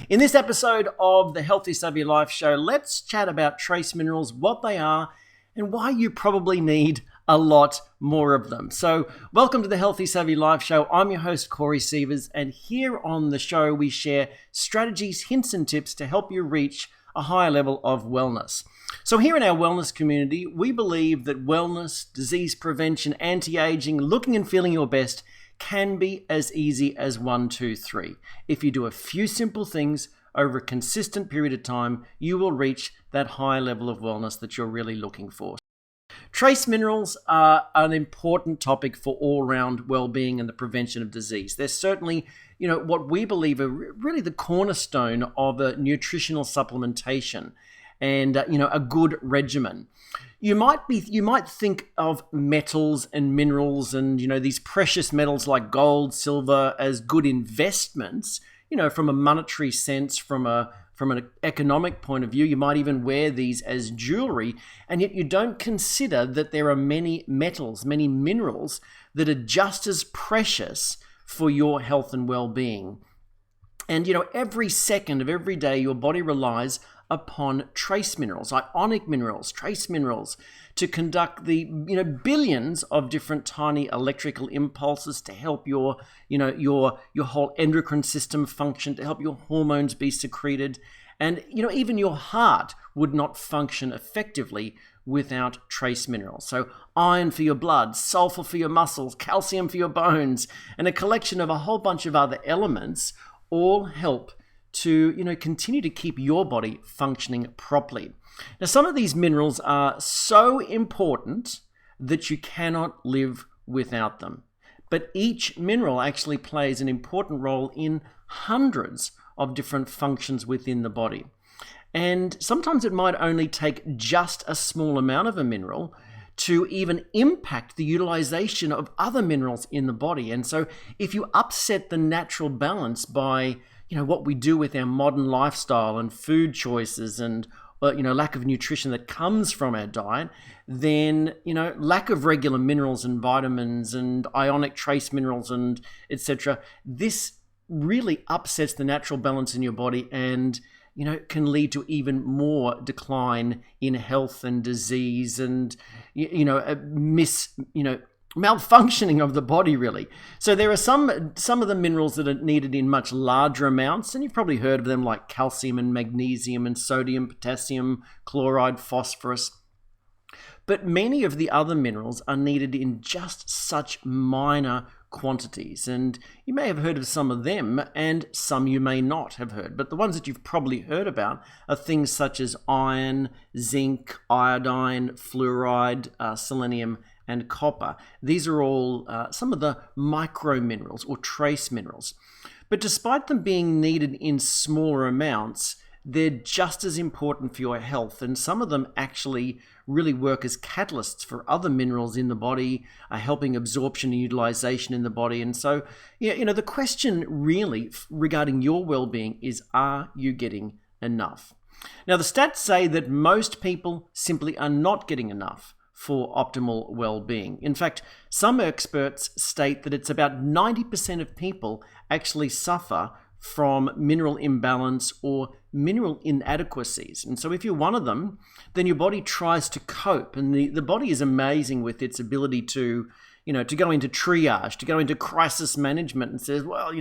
In this episode of the Healthy Savvy Life Show, let's chat about trace minerals, what they are, and why you probably need a lot more of them. So, welcome to the Healthy Savvy Life Show. I'm your host, Corey Sievers, and here on the show, we share strategies, hints, and tips to help you reach a higher level of wellness. So here in our wellness community, we believe that wellness, disease prevention, anti-aging, looking and feeling your best can be as easy as 1, 2, 3. If you do a few simple things over a consistent period of time, you will reach that high level of wellness that you're really looking for. Trace minerals are an important topic for all-round well-being and the prevention of disease. They're certainly, what we believe are really the cornerstone of a nutritional supplementation and, a good regimen. You might think of metals and minerals and, these precious metals like gold, silver as good investments, from a monetary sense, from an economic point of view. You might even wear these as jewelry, and yet you don't consider that there are many metals, many minerals that are just as precious for your health and well-being. And, every second of every day, your body relies upon trace minerals, ionic minerals, trace minerals, to conduct the billions of different tiny electrical impulses to help your whole endocrine system function, to help your hormones be secreted. And even your heart would not function effectively without trace minerals. So iron for your blood, sulfur for your muscles, calcium for your bones, and a collection of a whole bunch of other elements all help to continue to keep your body functioning properly. Now, some of these minerals are so important that you cannot live without them. But each mineral actually plays an important role in hundreds of different functions within the body. And sometimes it might only take just a small amount of a mineral to even impact the utilization of other minerals in the body. And so if you upset the natural balance by what we do with our modern lifestyle and food choices and lack of nutrition that comes from our diet, then lack of regular minerals and vitamins and ionic trace minerals and etc. This really upsets the natural balance in your body and can lead to even more decline in health and disease and malfunctioning of the body, really. So there are some of the minerals that are needed in much larger amounts, and you've probably heard of them, like calcium and magnesium and sodium, potassium, chloride, phosphorus. But many of the other minerals are needed in just such minor quantities, and you may have heard of some of them, and some you may not have heard. But the ones that you've probably heard about are things such as iron, zinc, iodine, fluoride, selenium, and copper. These are all some of the micro minerals or trace minerals. But despite them being needed in smaller amounts, they're just as important for your health, and some of them actually really work as catalysts for other minerals in the body, helping absorption and utilization in the body. And so, the question really regarding your well-being is, are you getting enough? Now, the stats say that most people simply are not getting enough for optimal well-being. In fact, some experts state that it's about 90% of people actually suffer from mineral imbalance or mineral inadequacies. And so if you're one of them, then your body tries to cope. And the body is amazing with its ability to go into triage, to go into crisis management and says, well,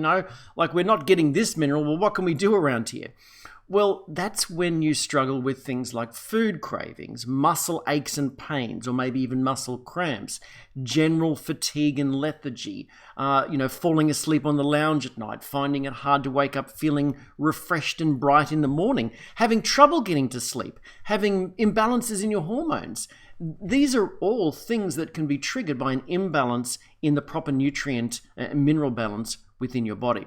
we're not getting this mineral. Well, what can we do around here? Well, that's when you struggle with things like food cravings, muscle aches and pains, or maybe even muscle cramps, general fatigue and lethargy, falling asleep on the lounge at night, finding it hard to wake up feeling refreshed and bright in the morning, having trouble getting to sleep, having imbalances in your hormones. These are all things that can be triggered by an imbalance in the proper nutrient and mineral balance within your body.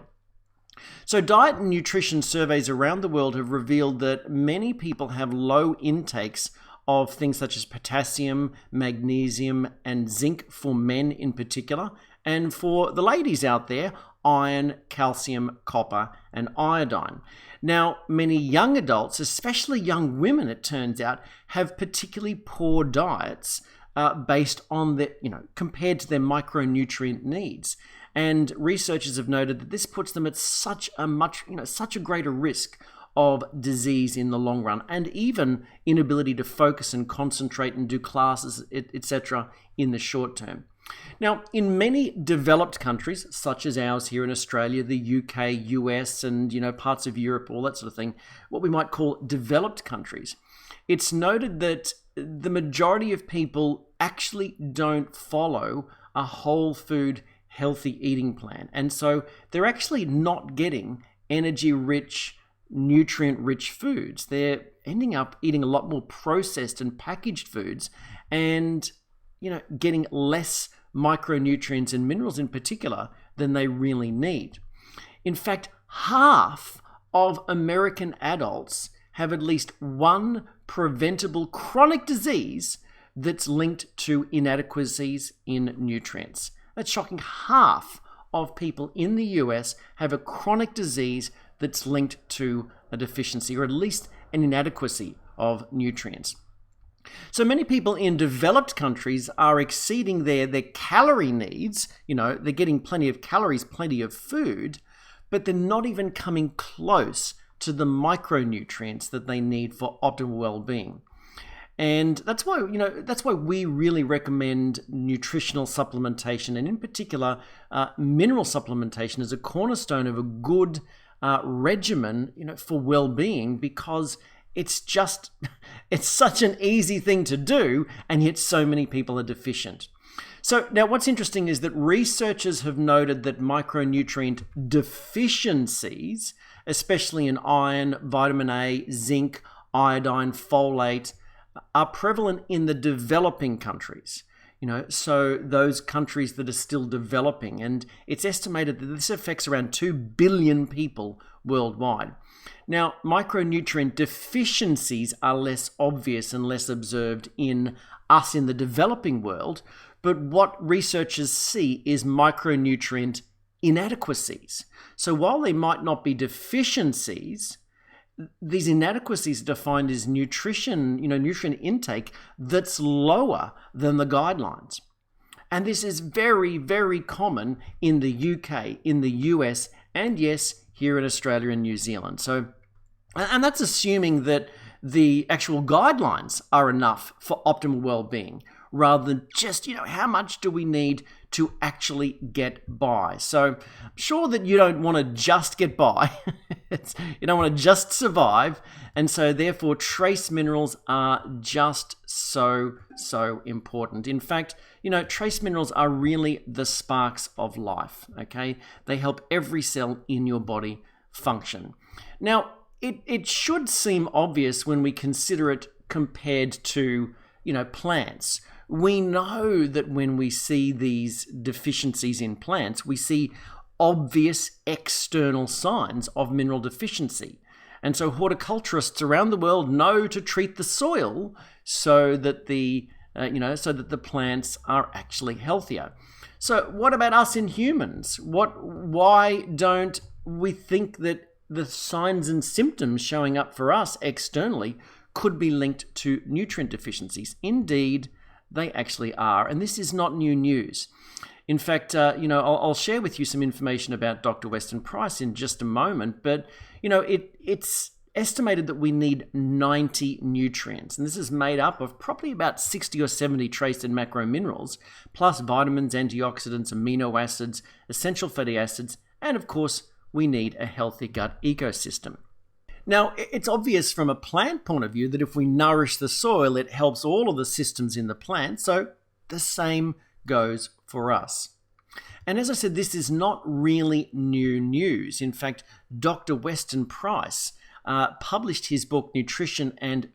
So diet and nutrition surveys around the world have revealed that many people have low intakes of things such as potassium, magnesium, and zinc for men in particular. And for the ladies out there, iron, calcium, copper, and iodine. Now, many young adults, especially young women, it turns out, have particularly poor diets based on compared to their micronutrient needs. And researchers have noted that this puts them at such a greater risk of disease in the long run, and even inability to focus and concentrate and do classes, etc., in the short term. Now, in many developed countries, such as ours here in Australia, the UK, US, and parts of Europe, all that sort of thing, what we might call developed countries, it's noted that the majority of people actually don't follow a whole food, healthy eating plan. And so they're actually not getting energy-rich, nutrient-rich foods. They're ending up eating a lot more processed and packaged foods and, getting less micronutrients and minerals in particular than they really need. In fact, half of American adults have at least one preventable chronic disease that's linked to inadequacies in nutrients. That's shocking. Half of people in the US have a chronic disease that's linked to a deficiency or at least an inadequacy of nutrients. So many people in developed countries are exceeding their calorie needs. They're getting plenty of calories, plenty of food, but they're not even coming close to the micronutrients that they need for optimal well-being. And that's why we really recommend nutritional supplementation, and in particular, mineral supplementation as a cornerstone of a good regimen, for well-being, because it's such an easy thing to do, and yet so many people are deficient. So now what's interesting is that researchers have noted that micronutrient deficiencies, especially in iron, vitamin A, zinc, iodine, folate, are prevalent in the developing countries. So those countries that are still developing, and it's estimated that this affects around 2 billion people worldwide. Now, micronutrient deficiencies are less obvious and less observed in us in the developing world, but what researchers see is micronutrient inadequacies. So while they might not be deficiencies, these inadequacies are defined as nutrition intake that's lower than the guidelines. And this is very, very common in the UK, in the US, and yes, here in Australia and New Zealand. And that's assuming that the actual guidelines are enough for optimal well-being, rather than just, how much do we need to actually get by. So I'm sure that you don't want to just get by. You don't want to just survive. And so therefore, trace minerals are just so important. In fact, trace minerals are really the sparks of life, okay? They help every cell in your body function. Now, it should seem obvious when we consider it compared to, plants. We know that when we see these deficiencies in plants, we see obvious external signs of mineral deficiency. And so horticulturists around the world know to treat the soil so that the plants are actually healthier. So what about us in humans? Why don't we think that the signs and symptoms showing up for us externally could be linked to nutrient deficiencies? Indeed, they actually are, and this is not new news. In fact, I'll share with you some information about Dr. Weston Price in just a moment, but, it's estimated that we need 90 nutrients, and this is made up of probably about 60 or 70 trace and macro minerals, plus vitamins, antioxidants, amino acids, essential fatty acids, and of course, we need a healthy gut ecosystem. Now, it's obvious from a plant point of view that if we nourish the soil, it helps all of the systems in the plant, so the same goes for us. And as I said, this is not really new news. In fact, Dr. Weston Price published his book Nutrition and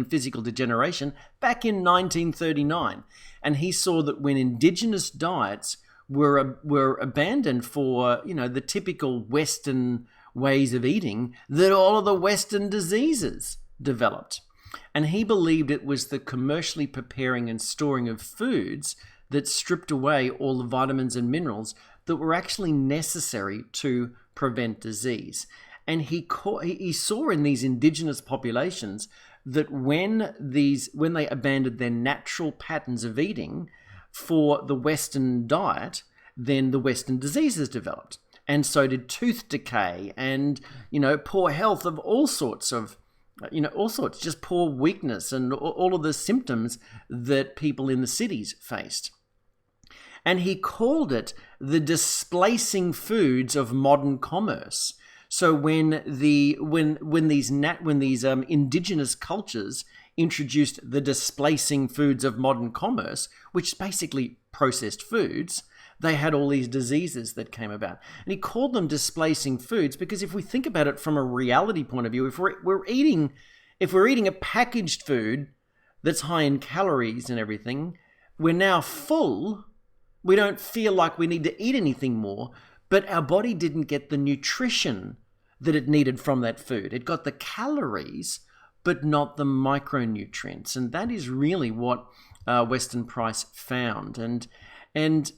Physical Degeneration back in 1939, and he saw that when indigenous diets were abandoned for the typical Western ways of eating, that all of the Western diseases developed. And he believed it was the commercially preparing and storing of foods that stripped away all the vitamins and minerals that were actually necessary to prevent disease. And he saw in these indigenous populations that when they abandoned their natural patterns of eating for the Western diet, then the Western diseases developed. And so did tooth decay and, poor health of all sorts, just poor weakness and all of the symptoms that people in the cities faced. And he called it the displacing foods of modern commerce. So when these indigenous cultures introduced the displacing foods of modern commerce, which is basically processed foods, they had all these diseases that came about. And he called them displacing foods because if we think about it from a reality point of view, if we're eating a packaged food that's high in calories and everything, we're now full. We don't feel like we need to eat anything more, but our body didn't get the nutrition that it needed from that food. It got the calories, but not the micronutrients. And that is really what Weston Price found. And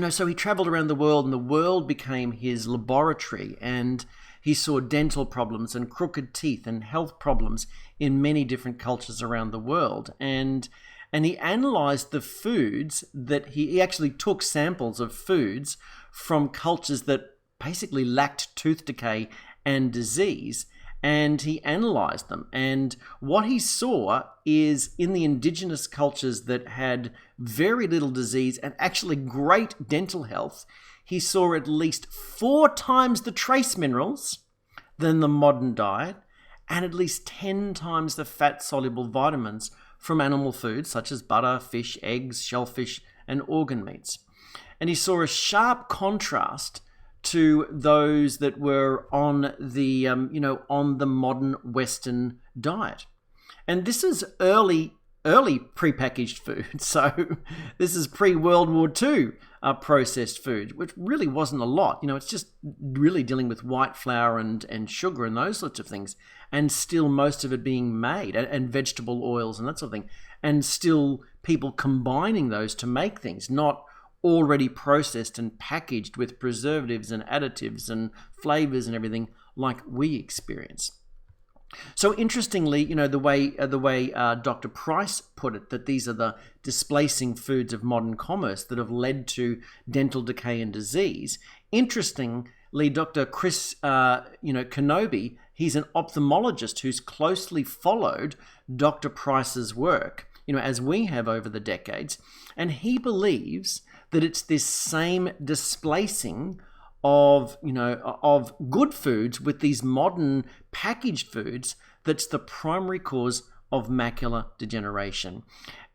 so he traveled around the world, and the world became his laboratory, and he saw dental problems and crooked teeth and health problems in many different cultures around the world. And he analyzed the foods that he actually took samples of foods from cultures that basically lacked tooth decay and disease, and he analyzed them. And what he saw is in the indigenous cultures that had very little disease and actually great dental health, he saw at least 4 times the trace minerals than the modern diet, and at least 10 times the fat-soluble vitamins from animal foods such as butter, fish, eggs, shellfish, and organ meats. And he saw a sharp contrast to those that were on the modern Western diet. And this is early prepackaged food. So this is pre-World War II processed food, which really wasn't a lot. It's just really dealing with white flour and sugar and those sorts of things, and still most of it being made, and vegetable oils and that sort of thing, and still people combining those to make things, not already processed and packaged with preservatives and additives and flavors and everything like we experience. So interestingly, the way Dr. Price put it, that these are the displacing foods of modern commerce that have led to dental decay and disease. Interestingly, Dr. Chris Kenobi, he's an ophthalmologist who's closely followed Dr. Price's work, as we have over the decades, and he believes that it's this same displacing of good foods with these modern packaged foods that's the primary cause of macular degeneration.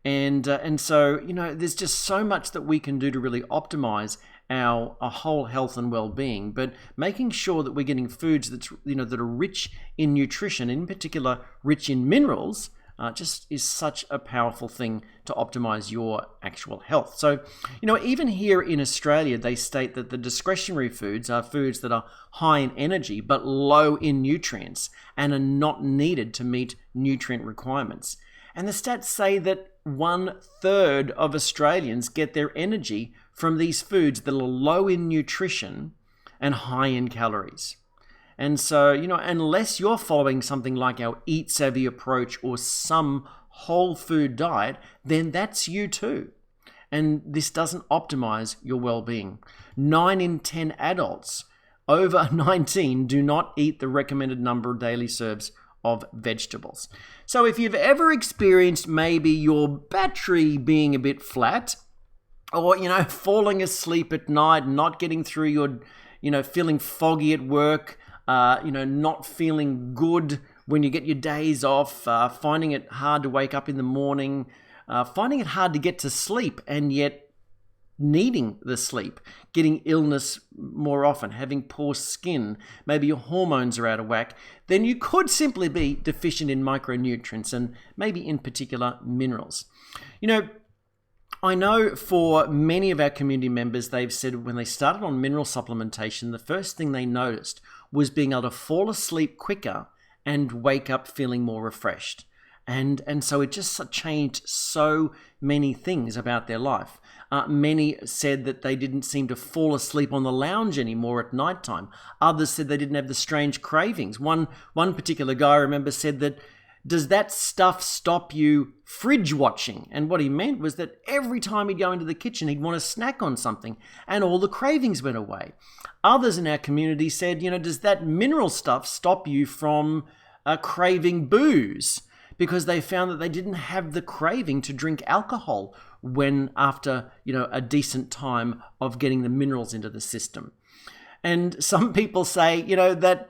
And so there's just so much that we can do to really optimize our whole health and well-being, but making sure that we're getting foods that are rich in nutrition, in particular rich in minerals, just is such a powerful thing to optimize your actual health. So, even here in Australia, they state that the discretionary foods are foods that are high in energy but low in nutrients and are not needed to meet nutrient requirements. And the stats say that 1/3 of Australians get their energy from these foods that are low in nutrition and high in calories. And so, unless you're following something like our Eat Savvy approach or some whole food diet, then that's you too. And this doesn't optimize your well-being. 9 in 10 adults over 19 do not eat the recommended number of daily serves of vegetables. So if you've ever experienced maybe your battery being a bit flat, or, falling asleep at night, not getting through your, feeling foggy at work, not feeling good when you get your days off, finding it hard to wake up in the morning, finding it hard to get to sleep and yet needing the sleep, getting illness more often, having poor skin, maybe your hormones are out of whack, then you could simply be deficient in micronutrients and maybe in particular minerals. I know for many of our community members, they've said when they started on mineral supplementation, the first thing they noticed was being able to fall asleep quicker and wake up feeling more refreshed. And so it just changed so many things about their life. Many said that they didn't seem to fall asleep on the lounge anymore at nighttime. Others said they didn't have the strange cravings. One particular guy I remember said that does that stuff stop you fridge watching? And what he meant was that every time he'd go into the kitchen, he'd want to snack on something, and all the cravings went away. Others in our community said, does that mineral stuff stop you from craving booze? Because they found that they didn't have the craving to drink alcohol when after, a decent time of getting the minerals into the system. And some people say, that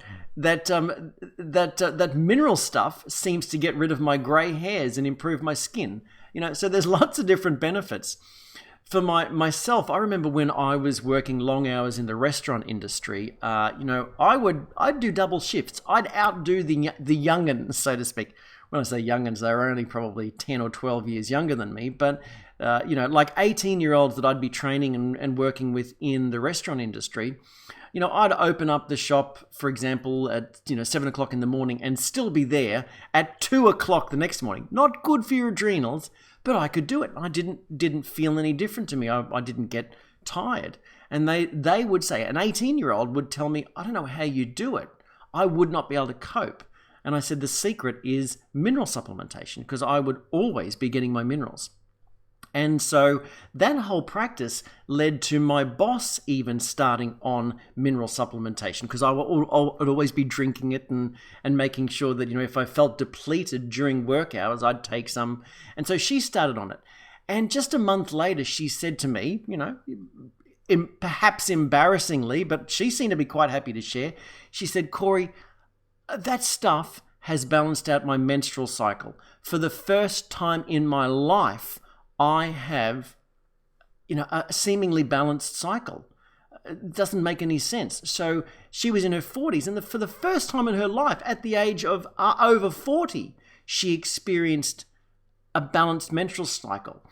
mineral stuff seems to get rid of my grey hairs and improve my skin. So there's lots of different benefits. For myself, I remember when I was working long hours in the restaurant industry, I'd do double shifts. I'd outdo the young'uns, so to speak. When I say young'uns, they were only probably 10 or 12 years younger than me, but like 18-year-olds that I'd be training and working with in the restaurant industry. I'd open up the shop, for example, at 7 o'clock in the morning and still be there at 2 o'clock the next morning. Not good for your adrenals, but I could do it. I didn't feel any different to me. I didn't get tired. And they would say, an 18-year-old would tell me, I don't know how you do it. I would not be able to cope. And I said, the secret is mineral supplementation, because I would always be getting my minerals. And so that whole practice led to my boss even starting on mineral supplementation, because I would always be drinking it and making sure that, if I felt depleted during work hours, I'd take some. And so she started on it. And just a month later, she said to me, perhaps embarrassingly, but she seemed to be quite happy to share. She said, Corey, that stuff has balanced out my menstrual cycle. For the first time in my life, I have, a seemingly balanced cycle. It doesn't make any sense. So she was in her 40s, and for the first time in her life, at the age of over 40, she experienced a balanced menstrual cycle,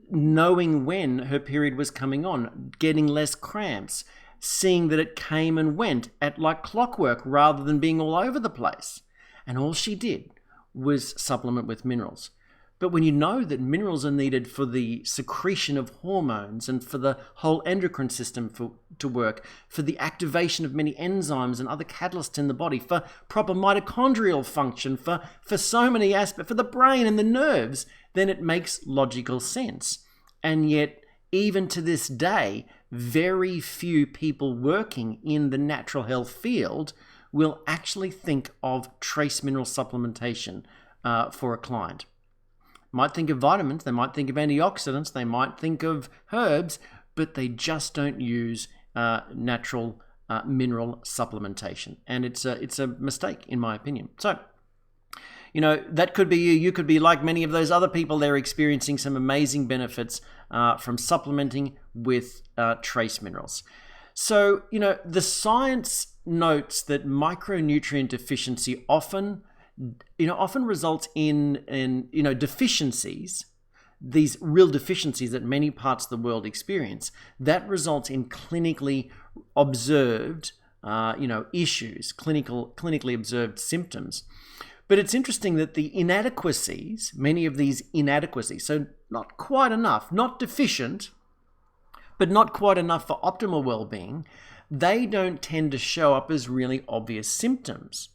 knowing when her period was coming on, getting less cramps, seeing that it came and went at like clockwork rather than being all over the place. And all she did was supplement with minerals. But when you know that minerals are needed for the secretion of hormones and for the whole endocrine system to work, for the activation of many enzymes and other catalysts in the body, for proper mitochondrial function, for so many aspects, for the brain and the nerves, then it makes logical sense. And yet, even to this day, very few people working in the natural health field will actually think of trace mineral supplementation for a client. Might think of vitamins, they might think of antioxidants, they might think of herbs, but they just don't use natural mineral supplementation. And it's a mistake, in my opinion. So, that could be you. You could be like many of those other people. They're experiencing some amazing benefits from supplementing with trace minerals. So, the science notes that micronutrient deficiency often results in deficiencies, these real deficiencies that many parts of the world experience, that results in clinically observed, issues, clinically observed symptoms. But it's interesting that the inadequacies, many of these inadequacies, so not quite enough, not deficient, but not quite enough for optimal well-being, they don't tend to show up as really obvious symptoms.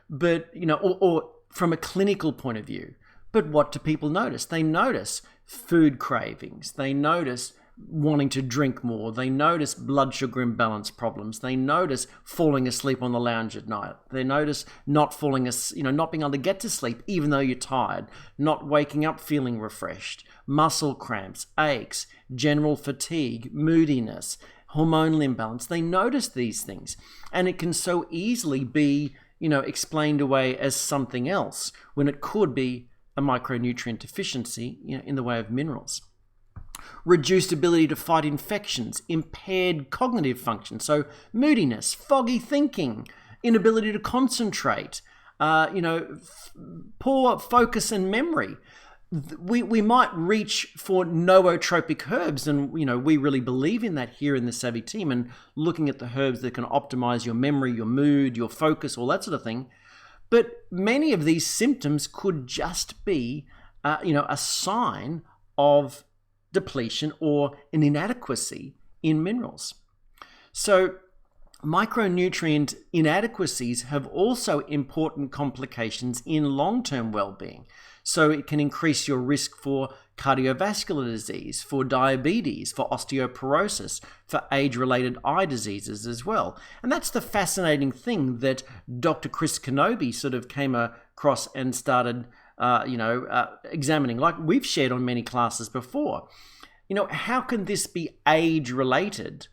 But, or from a clinical point of view. But what do people notice? They notice food cravings. They notice wanting to drink more. They notice blood sugar imbalance problems. They notice falling asleep on the lounge at night. They notice not being able to get to sleep even though you're tired, not waking up feeling refreshed, muscle cramps, aches, general fatigue, moodiness, hormonal imbalance. They notice these things, and it can so easily be explained away as something else when it could be a micronutrient deficiency, in the way of minerals. Reduced ability to fight infections, impaired cognitive function, so moodiness, foggy thinking, inability to concentrate, poor focus and memory. We might reach for nootropic herbs, and we really believe in that here in the Savvy team, and looking at the herbs that can optimize your memory, your mood, your focus, all that sort of thing. But many of these symptoms could just be a sign of depletion or an inadequacy in minerals. So Micronutrient inadequacies have also important complications in long-term well-being. So it can increase your risk for cardiovascular disease, for diabetes, for osteoporosis, for age-related eye diseases as well. And that's the fascinating thing that Dr. Chris Kenobi sort of came across and started, examining, like we've shared on many classes before. How can this be age-related?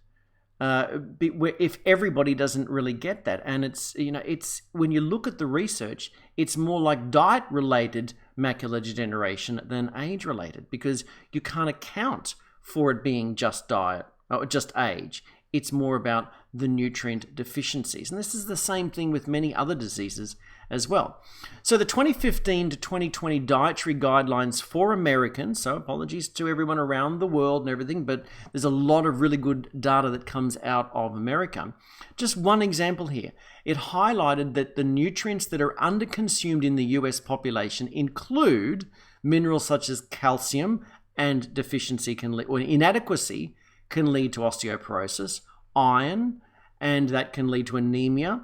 If everybody doesn't really get that, and it's when you look at the research, it's more like diet-related macular degeneration than age-related, because you can't account for it being just diet or just age. It's more about the nutrient deficiencies, and this is the same thing with many other diseases as well. So the 2015 to 2020 dietary guidelines for Americans, so apologies to everyone around the world and everything, but there's a lot of really good data that comes out of America. Just one example here. It highlighted that the nutrients that are underconsumed in the US population include minerals such as calcium, and deficiency or inadequacy can lead to osteoporosis, iron, and that can lead to anemia,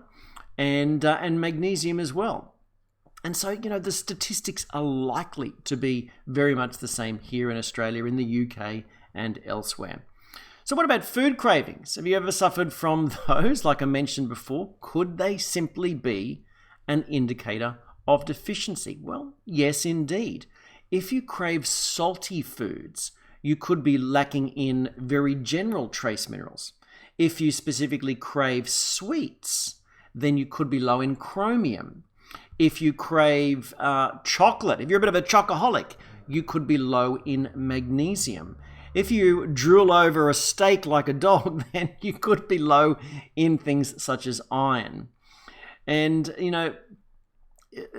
and magnesium as well. And so, the statistics are likely to be very much the same here in Australia, in the UK, and elsewhere. So what about food cravings? Have you ever suffered from those? Like I mentioned before, could they simply be an indicator of deficiency? Well, yes, indeed. If you crave salty foods, you could be lacking in very general trace minerals. If you specifically crave sweets, then you could be low in chromium. If you crave chocolate, if you're a bit of a chocoholic, you could be low in magnesium. If you drool over a steak like a dog, then you could be low in things such as iron. And,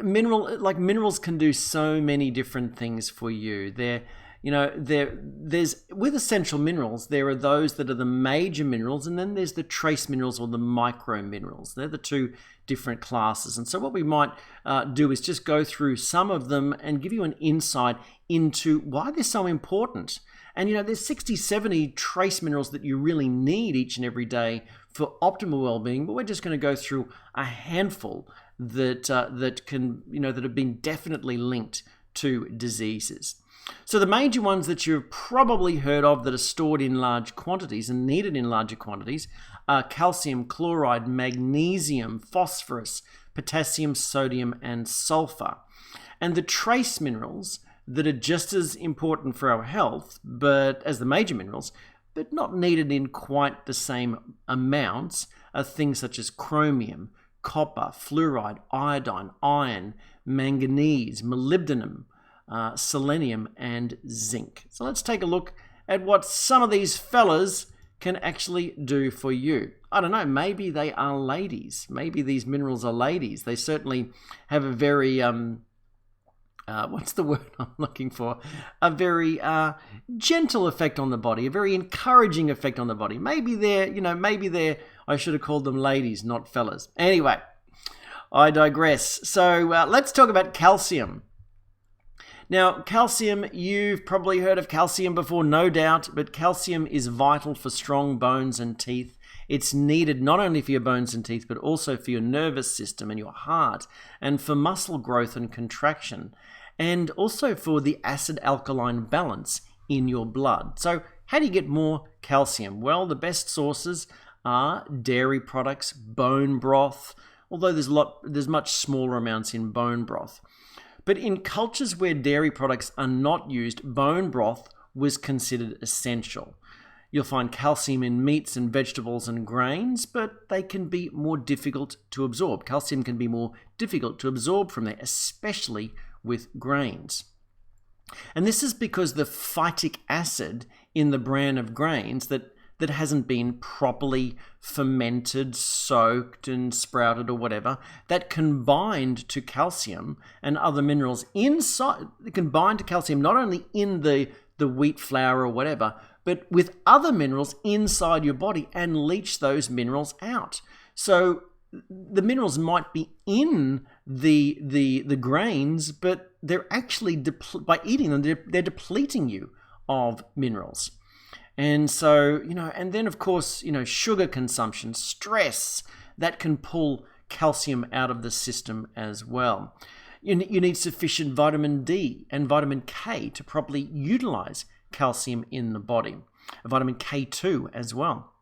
minerals can do so many different things for you. There's with essential minerals, there are those that are the major minerals, and then there's the trace minerals or the micro minerals. They're the two different classes. And so what we might do is just go through some of them and give you an insight into why they're so important. And there's 60, 70 trace minerals that you really need each and every day for optimal well-being, but we're just going to go through a handful that have been definitely linked to diseases. So the major ones that you've probably heard of that are stored in large quantities and needed in larger quantities are calcium, chloride, magnesium, phosphorus, potassium, sodium, and sulfur. And the trace minerals that are just as important for our health, but as the major minerals, but not needed in quite the same amounts, are things such as chromium, copper, fluoride, iodine, iron, manganese, molybdenum, selenium, and zinc. So let's take a look at what some of these fellas can actually do for you. I don't know, maybe they are ladies. Maybe these minerals are ladies. They certainly have a very, what's the word I'm looking for? A very gentle effect on the body, a very encouraging effect on the body. Maybe they're, I should have called them ladies, not fellas. Anyway, I digress. So let's talk about calcium. Now, calcium, you've probably heard of calcium before, no doubt, but calcium is vital for strong bones and teeth. It's needed not only for your bones and teeth, but also for your nervous system and your heart, and for muscle growth and contraction, and also for the acid-alkaline balance in your blood. So how do you get more calcium? Well, the best sources are dairy products, bone broth, although there's much smaller amounts in bone broth. But in cultures where dairy products are not used, bone broth was considered essential. You'll find calcium in meats and vegetables and grains, but they can be more difficult to absorb. Calcium can be more difficult to absorb from there, especially with grains. And this is because the phytic acid in the bran of grains that hasn't been properly fermented, soaked, and sprouted or whatever, that can bind to calcium and other minerals inside. It can bind to calcium not only in the wheat flour or whatever, but with other minerals inside your body and leach those minerals out. So the minerals might be in the grains, but they're actually by eating them, they're depleting you of minerals. And so, and then of course, sugar consumption, stress, that can pull calcium out of the system as well. You need sufficient vitamin D and vitamin K to properly utilize calcium in the body. Vitamin K2 as well.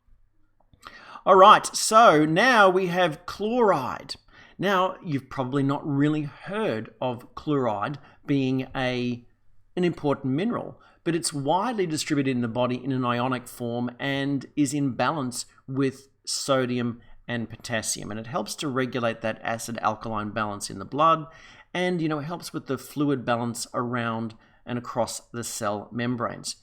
All right, so now we have chloride. Now, you've probably not really heard of chloride being an important mineral, but it's widely distributed in the body in an ionic form and is in balance with sodium and potassium. And it helps to regulate that acid-alkaline balance in the blood, and it helps with the fluid balance around and across the cell membranes.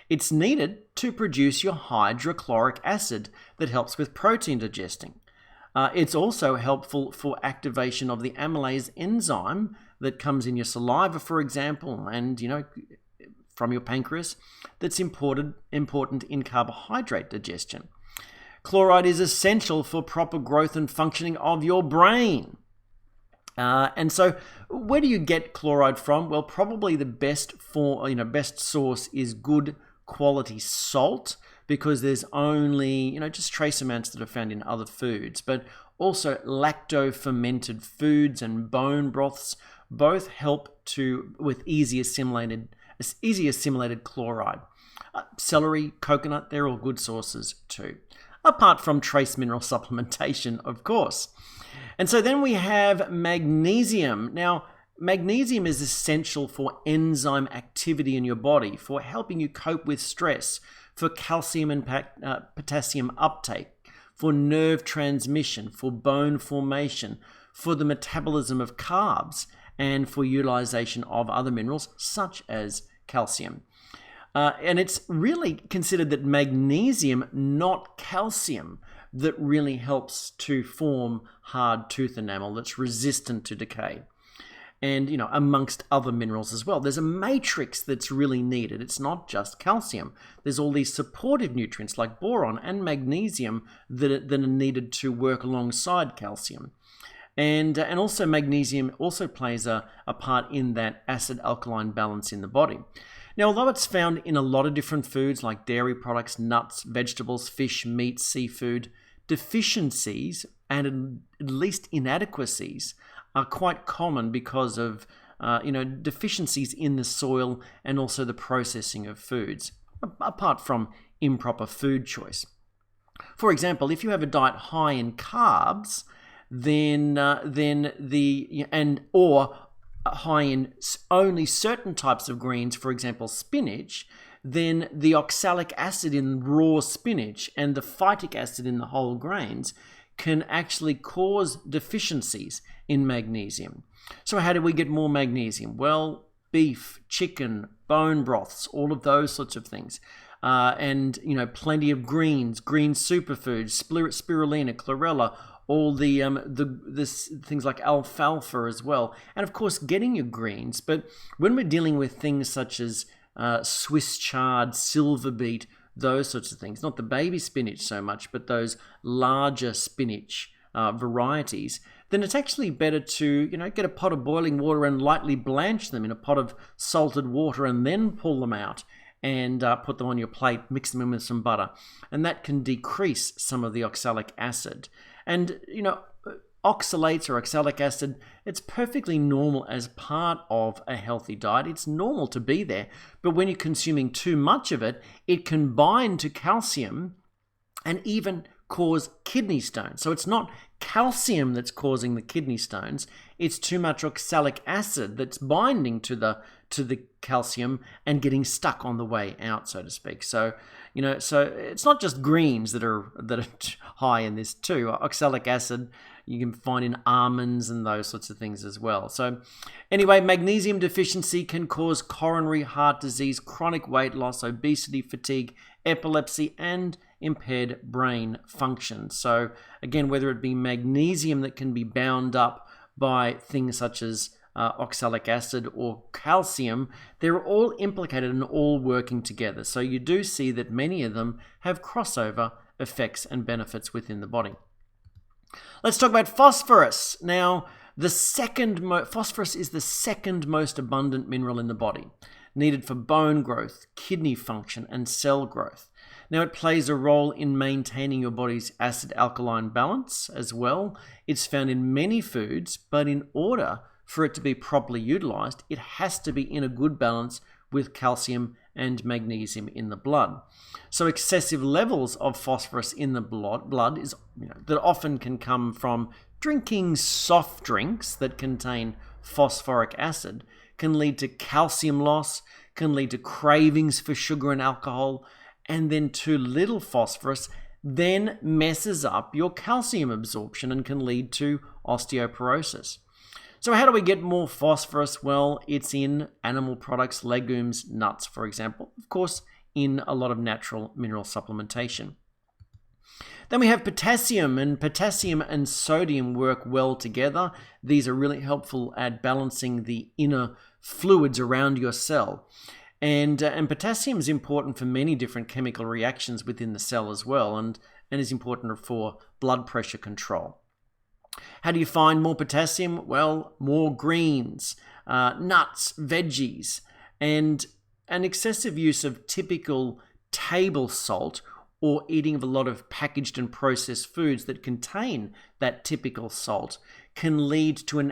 It's needed to produce your hydrochloric acid that helps with protein digesting. It's also helpful for activation of the amylase enzyme that comes in your saliva, for example, and from your pancreas, that's important in carbohydrate digestion. Chloride is essential for proper growth and functioning of your brain. And so, where do you get chloride from? Well, probably the best source is good quality salt, because there's only just trace amounts that are found in other foods. But also lacto-fermented foods and bone broths both help with easy assimilated chloride. Celery, coconut, they're all good sources too. Apart from trace mineral supplementation, of course. And so then we have magnesium. Now, magnesium is essential for enzyme activity in your body, for helping you cope with stress, for calcium and potassium uptake, for nerve transmission, for bone formation, for the metabolism of carbs, and for utilization of other minerals such as calcium. And it's really considered that magnesium, not calcium, that really helps to form hard tooth enamel that's resistant to decay. And, amongst other minerals as well. There's a matrix that's really needed. It's not just calcium. There's all these supportive nutrients like boron and magnesium that are needed to work alongside calcium. And also magnesium also plays a part in that acid-alkaline balance in the body. Now, although it's found in a lot of different foods like dairy products, nuts, vegetables, fish, meat, seafood, deficiencies and at least inadequacies are quite common because of deficiencies in the soil and also the processing of foods, apart from improper food choice. For example, if you have a diet high in carbs, or high in only certain types of greens, for example spinach, then the oxalic acid in raw spinach and the phytic acid in the whole grains can actually cause deficiencies in magnesium. So how do we get more magnesium? Well, beef, chicken, bone broths, all of those sorts of things. And plenty of greens, green superfoods, spirulina, chlorella, all the things like alfalfa as well. And of course, getting your greens. But when we're dealing with things such as Swiss chard, silver beet, those sorts of things, not the baby spinach so much, but those larger spinach varieties, then it's actually better to get a pot of boiling water and lightly blanch them in a pot of salted water and then pull them out and put them on your plate, mix them in with some butter. And that can decrease some of the oxalic acid. And, oxalates or oxalic acid, it's perfectly normal as part of a healthy diet. It's normal to be there. But when you're consuming too much of it, it can bind to calcium and even cause kidney stones. So it's not calcium that's causing the kidney stones. It's too much oxalic acid that's binding to the calcium and getting stuck on the way out, so to speak. So, so it's not just greens that are high in this too. Oxalic acid you can find in almonds and those sorts of things as well. So anyway, magnesium deficiency can cause coronary heart disease, chronic weight loss, obesity, fatigue, epilepsy, and impaired brain function. So again, whether it be magnesium that can be bound up by things such as oxalic acid or calcium, they're all implicated and all working together. So you do see that many of them have crossover effects and benefits within the body. Let's talk about phosphorus. Now, phosphorus is the second most abundant mineral in the body, needed for bone growth, kidney function, and cell growth. Now, it plays a role in maintaining your body's acid-alkaline balance as well. It's found in many foods, but in order for it to be properly utilized, it has to be in a good balance with calcium and magnesium in the blood. So excessive levels of phosphorus in the blood is, that often can come from drinking soft drinks that contain phosphoric acid, can lead to calcium loss, can lead to cravings for sugar and alcohol, and then too little phosphorus then messes up your calcium absorption and can lead to osteoporosis. So how do we get more phosphorus? Well, it's in animal products, legumes, nuts, for example. Of course, in a lot of natural mineral supplementation. Then we have potassium, and potassium and sodium work well together. These are really helpful at balancing the inner fluids around your cell. And potassium is important for many different chemical reactions within the cell as well, and is important for blood pressure control. How do you find more potassium? Well, more greens, nuts, veggies, and an excessive use of typical table salt or eating of a lot of packaged and processed foods that contain that typical salt can lead to an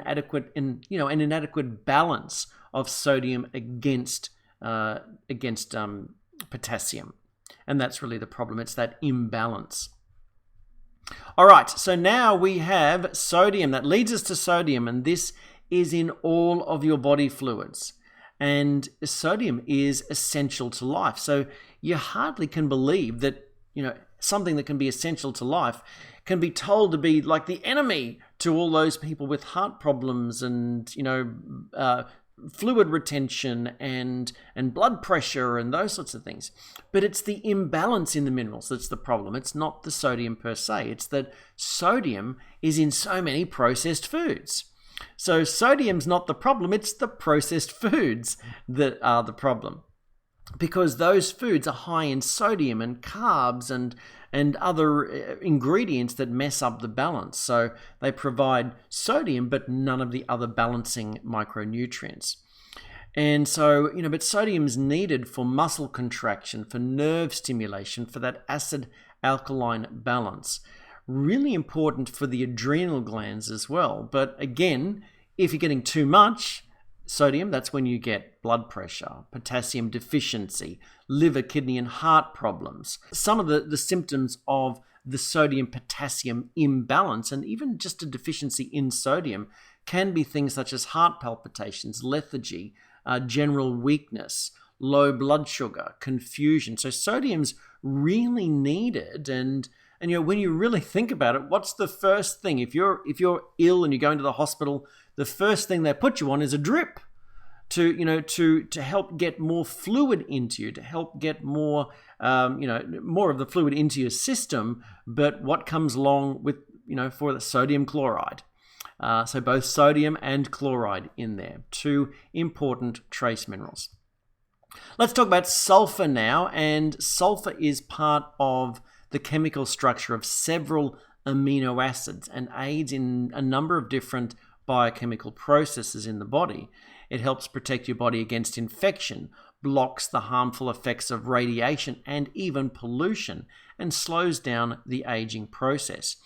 inadequate balance of sodium against potassium. And that's really the problem. It's that imbalance. All right, so now we have sodium. That leads us to sodium, and this is in all of your body fluids. And sodium is essential to life. So you hardly can believe that, something that can be essential to life can be told to be like the enemy to all those people with heart problems and, fluid retention and blood pressure and those sorts of things. But it's the imbalance in the minerals that's the problem. It's not the sodium per se. It's that sodium is in so many processed foods. So sodium's not the problem. It's the processed foods that are the problem. Because those foods are high in sodium and carbs and other ingredients that mess up the balance. So they provide sodium, but none of the other balancing micronutrients. And so, but sodium is needed for muscle contraction, for nerve stimulation, for that acid-alkaline balance. Really important for the adrenal glands as well. But again, if you're getting too much sodium, that's when you get blood pressure, potassium deficiency, liver, kidney, and heart problems. Some of the symptoms of the sodium-potassium imbalance, and even just a deficiency in sodium, can be things such as heart palpitations, lethargy, general weakness, low blood sugar, confusion. So sodium's really needed, and when you really think about it, what's the first thing? If you're ill and you're going to the hospital, the first thing they put you on is a drip to help get more fluid into you, to help get more more of the fluid into your system. But what comes along with for the sodium chloride? So both sodium and chloride in there, two important trace minerals. Let's talk about sulfur now, and sulfur is part of the chemical structure of several amino acids and aids in a number of different biochemical processes in the body. It helps protect your body against infection, blocks the harmful effects of radiation and even pollution, and slows down the aging process.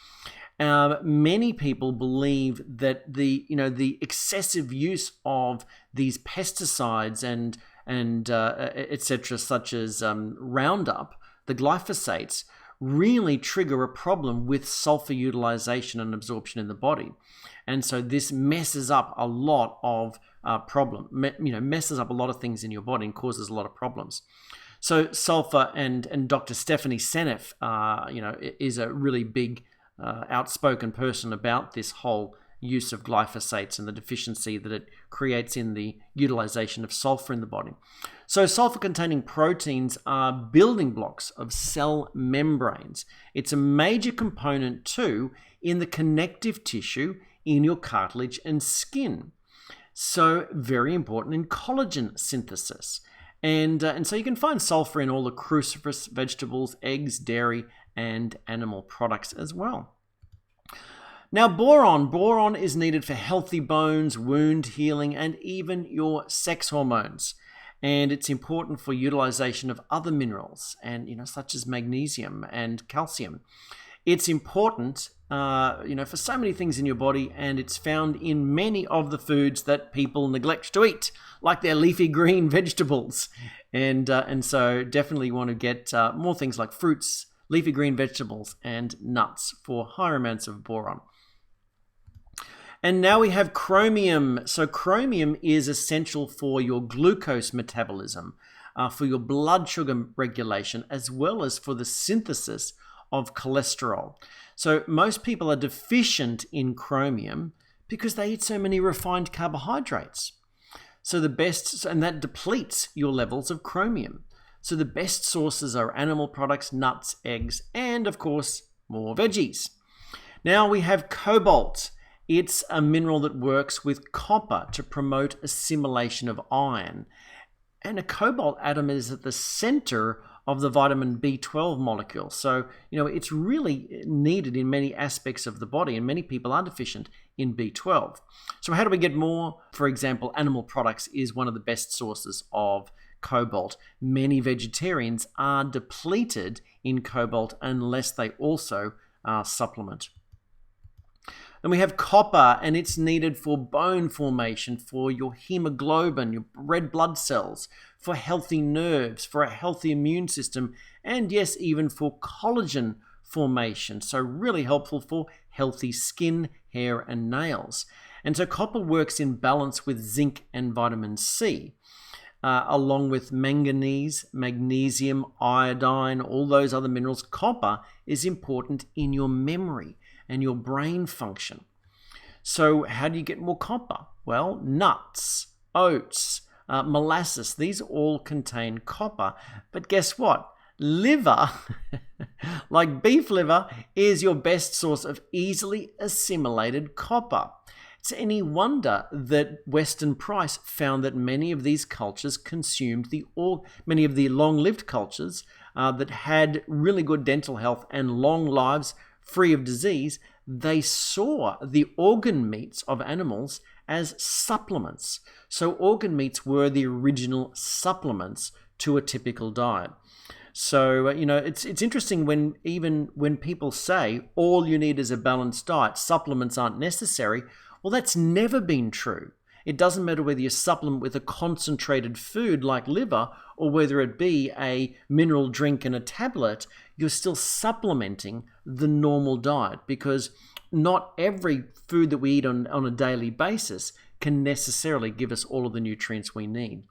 Many people believe that the excessive use of these pesticides and etc., such as Roundup, the glyphosates, really trigger a problem with sulfur utilization and absorption in the body. And so this messes up a lot of messes up a lot of things in your body and causes a lot of problems. So sulfur and Dr. Stephanie Seneff, is a really big outspoken person about this whole use of glyphosates and the deficiency that it creates in the utilization of sulfur in the body. So sulfur-containing proteins are building blocks of cell membranes. It's a major component too in the connective tissue in your cartilage and skin. So very important in collagen synthesis. And so you can find sulfur in all the cruciferous vegetables, eggs, dairy, and animal products as well. Now, boron. Boron is needed for healthy bones, wound healing, and even your sex hormones. and it's important for utilization of other minerals and, such as magnesium and calcium. It's important, for so many things in your body, and it's found in many of the foods that people neglect to eat, like their leafy green vegetables. And so definitely want to get more things like fruits, leafy green vegetables, and nuts for higher amounts of boron. And now we have chromium. So chromium is essential for your glucose metabolism, for your blood sugar regulation, as well as for the synthesis of cholesterol. So most people are deficient in chromium because they eat so many refined carbohydrates. And that depletes your levels of chromium. So the best sources are animal products, nuts, eggs, and of course, more veggies. Now we have cobalt. It's a mineral that works with copper to promote assimilation of iron. And a cobalt atom is at the center of the vitamin B12 molecule. So, it's really needed in many aspects of the body, and many people are deficient in B12. So how do we get more? For example, animal products is one of the best sources of cobalt. Many vegetarians are depleted in cobalt unless they also supplement. Then we have copper, and it's needed for bone formation, for your hemoglobin, your red blood cells, for healthy nerves, for a healthy immune system, and yes, even for collagen formation. So really helpful for healthy skin, hair, and nails. And so copper works in balance with zinc and vitamin C, along with manganese, magnesium, iodine, all those other minerals. Copper is important in your memory and your brain function. So how do you get more copper? Well, nuts, oats, molasses, these all contain copper. But guess what? Liver, like beef liver, is your best source of easily assimilated copper. It's any wonder that Weston Price found that many of these cultures consumed many of the long-lived cultures that had really good dental health and long lives free of disease. They saw the organ meats of animals as supplements. So organ meats were the original supplements to a typical diet. So, it's interesting when people say all you need is a balanced diet, supplements aren't necessary. Well, that's never been true. It doesn't matter whether you supplement with a concentrated food like liver or whether it be a mineral drink and a tablet, you're still supplementing the normal diet, because not every food that we eat on a daily basis can necessarily give us all of the nutrients we need.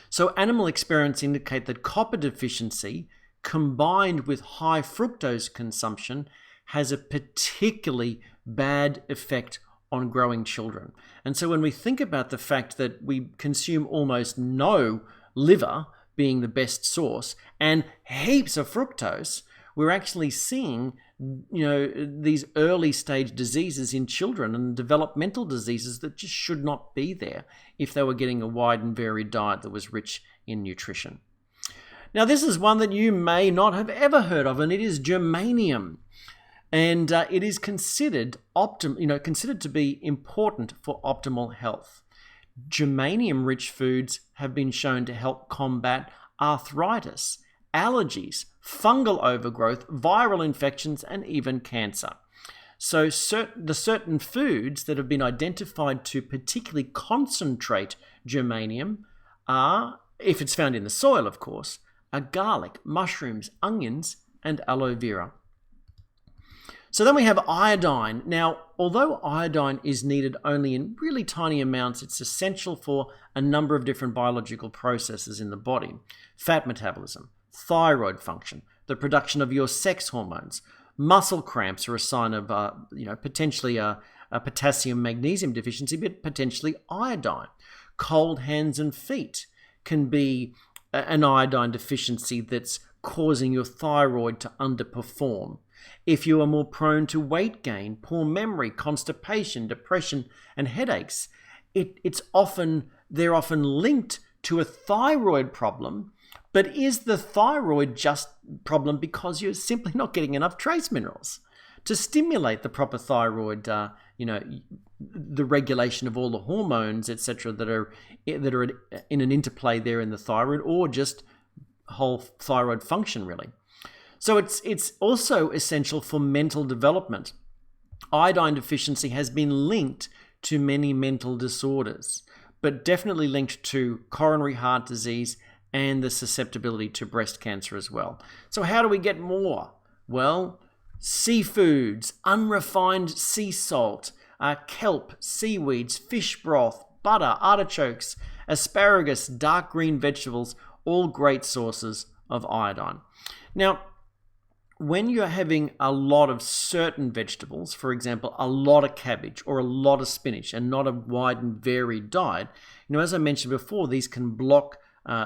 So animal experiments indicate that copper deficiency combined with high fructose consumption has a particularly bad effect on growing children. And so when we think about the fact that we consume almost no liver being the best source and heaps of fructose, we're actually seeing these early stage diseases in children and developmental diseases that just should not be there if they were getting a wide and varied diet that was rich in nutrition. Now, this is one that you may not have ever heard of, and it is germanium. And it is considered to be important for optimal health. Germanium-rich foods have been shown to help combat arthritis, allergies, fungal overgrowth, viral infections, and even cancer. So the certain foods that have been identified to particularly concentrate germanium are, if it's found in the soil, of course, are garlic, mushrooms, onions, and aloe vera. So then we have iodine. Now, although iodine is needed only in really tiny amounts, it's essential for a number of different biological processes in the body. Fat metabolism, thyroid function, the production of your sex hormones. Muscle cramps are a sign of, potentially a potassium magnesium deficiency, but potentially iodine. Cold hands and feet can be an iodine deficiency that's causing your thyroid to underperform. If you are more prone to weight gain, poor memory, constipation, depression, and headaches, they're often linked to a thyroid problem. But is the thyroid just problem because you're simply not getting enough trace minerals to stimulate the proper thyroid, the regulation of all the hormones, etc., that are in an interplay there in the thyroid, or just whole thyroid function, really. So it's also essential for mental development. Iodine deficiency has been linked to many mental disorders, but definitely linked to coronary heart disease and the susceptibility to breast cancer as well. So how do we get more? Well, seafoods, unrefined sea salt, kelp, seaweeds, fish broth, butter, artichokes, asparagus, dark green vegetables, all great sources of iodine. Now, when you're having a lot of certain vegetables, for example, a lot of cabbage or a lot of spinach, and not a wide and varied diet, as I mentioned before, these can block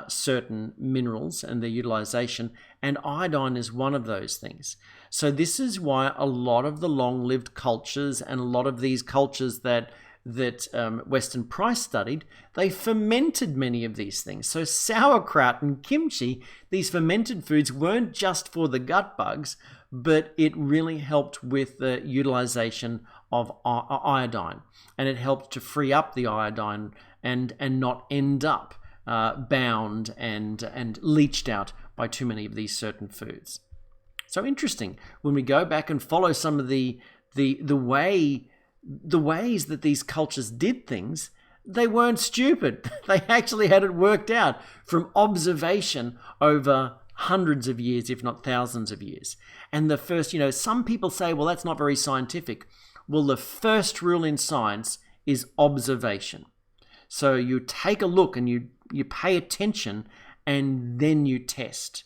certain minerals and their utilization, and iodine is one of those things. So this is why a lot of the long-lived cultures, and a lot of these cultures that Weston Price studied, they fermented many of these things. So sauerkraut and kimchi, these fermented foods, weren't just for the gut bugs, but it really helped with the utilization of iodine, and it helped to free up the iodine and not end up bound and leached out by too many of these certain foods. So interesting, when we go back and follow some of the ways that these cultures did things, they weren't stupid. They actually had it worked out from observation over hundreds of years, if not thousands of years. And the first, some people say, well, that's not very scientific. Well, the first rule in science is observation. So you take a look and you pay attention, and then you test.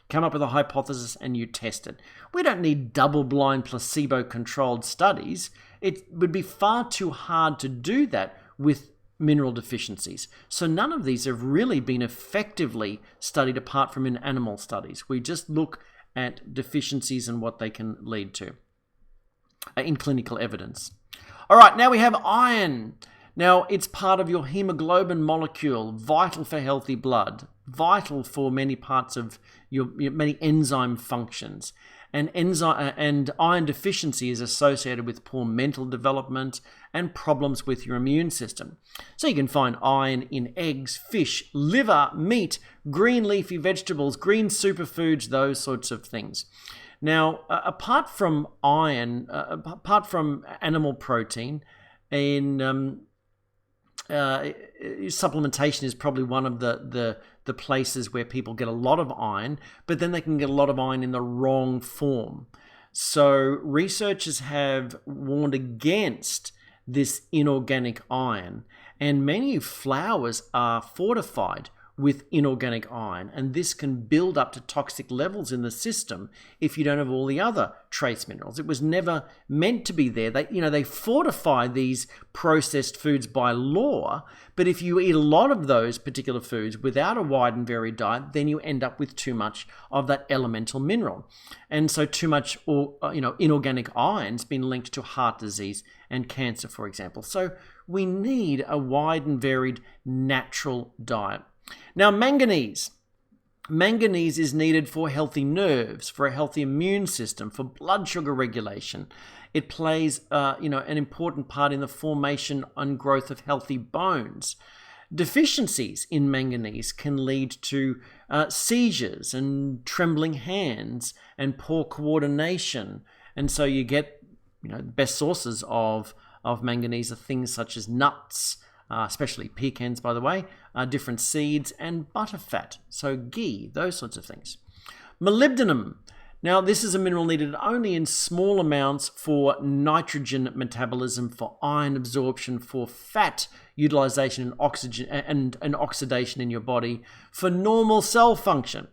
Come up with a hypothesis and you test it. We don't need double-blind, placebo-controlled studies. It would be far too hard to do that with mineral deficiencies. So none of these have really been effectively studied apart from in animal studies. We just look at deficiencies and what they can lead to in clinical evidence. All right, now we have iron. Now, it's part of your hemoglobin molecule, vital for healthy blood, vital for many parts of your many enzyme functions. And iron deficiency is associated with poor mental development and problems with your immune system. So you can find iron in eggs, fish, liver, meat, green leafy vegetables, green superfoods, those sorts of things. Now, apart from iron, apart from animal protein, supplementation is probably one of the places where people get a lot of iron, but then they can get a lot of iron in the wrong form. So researchers have warned against this inorganic iron, and many flours are fortified with inorganic iron, and this can build up to toxic levels in the system if you don't have all the other trace minerals. It was never meant to be there. They fortify these processed foods by law, but if you eat a lot of those particular foods without a wide and varied diet, then you end up with too much of that elemental mineral. And so too much inorganic iron's been linked to heart disease and cancer, for example. So we need a wide and varied natural diet. Now, manganese. Manganese is needed for healthy nerves, for a healthy immune system, for blood sugar regulation. It plays, an important part in the formation and growth of healthy bones. Deficiencies in manganese can lead to seizures and trembling hands and poor coordination. And so you get, the best sources of manganese are things such as nuts, especially pecans, by the way, different seeds, and butterfat, so ghee, those sorts of things. Molybdenum. Now, this is a mineral needed only in small amounts for nitrogen metabolism, for iron absorption, for fat utilization and oxygen and oxidation in your body, for normal cell function.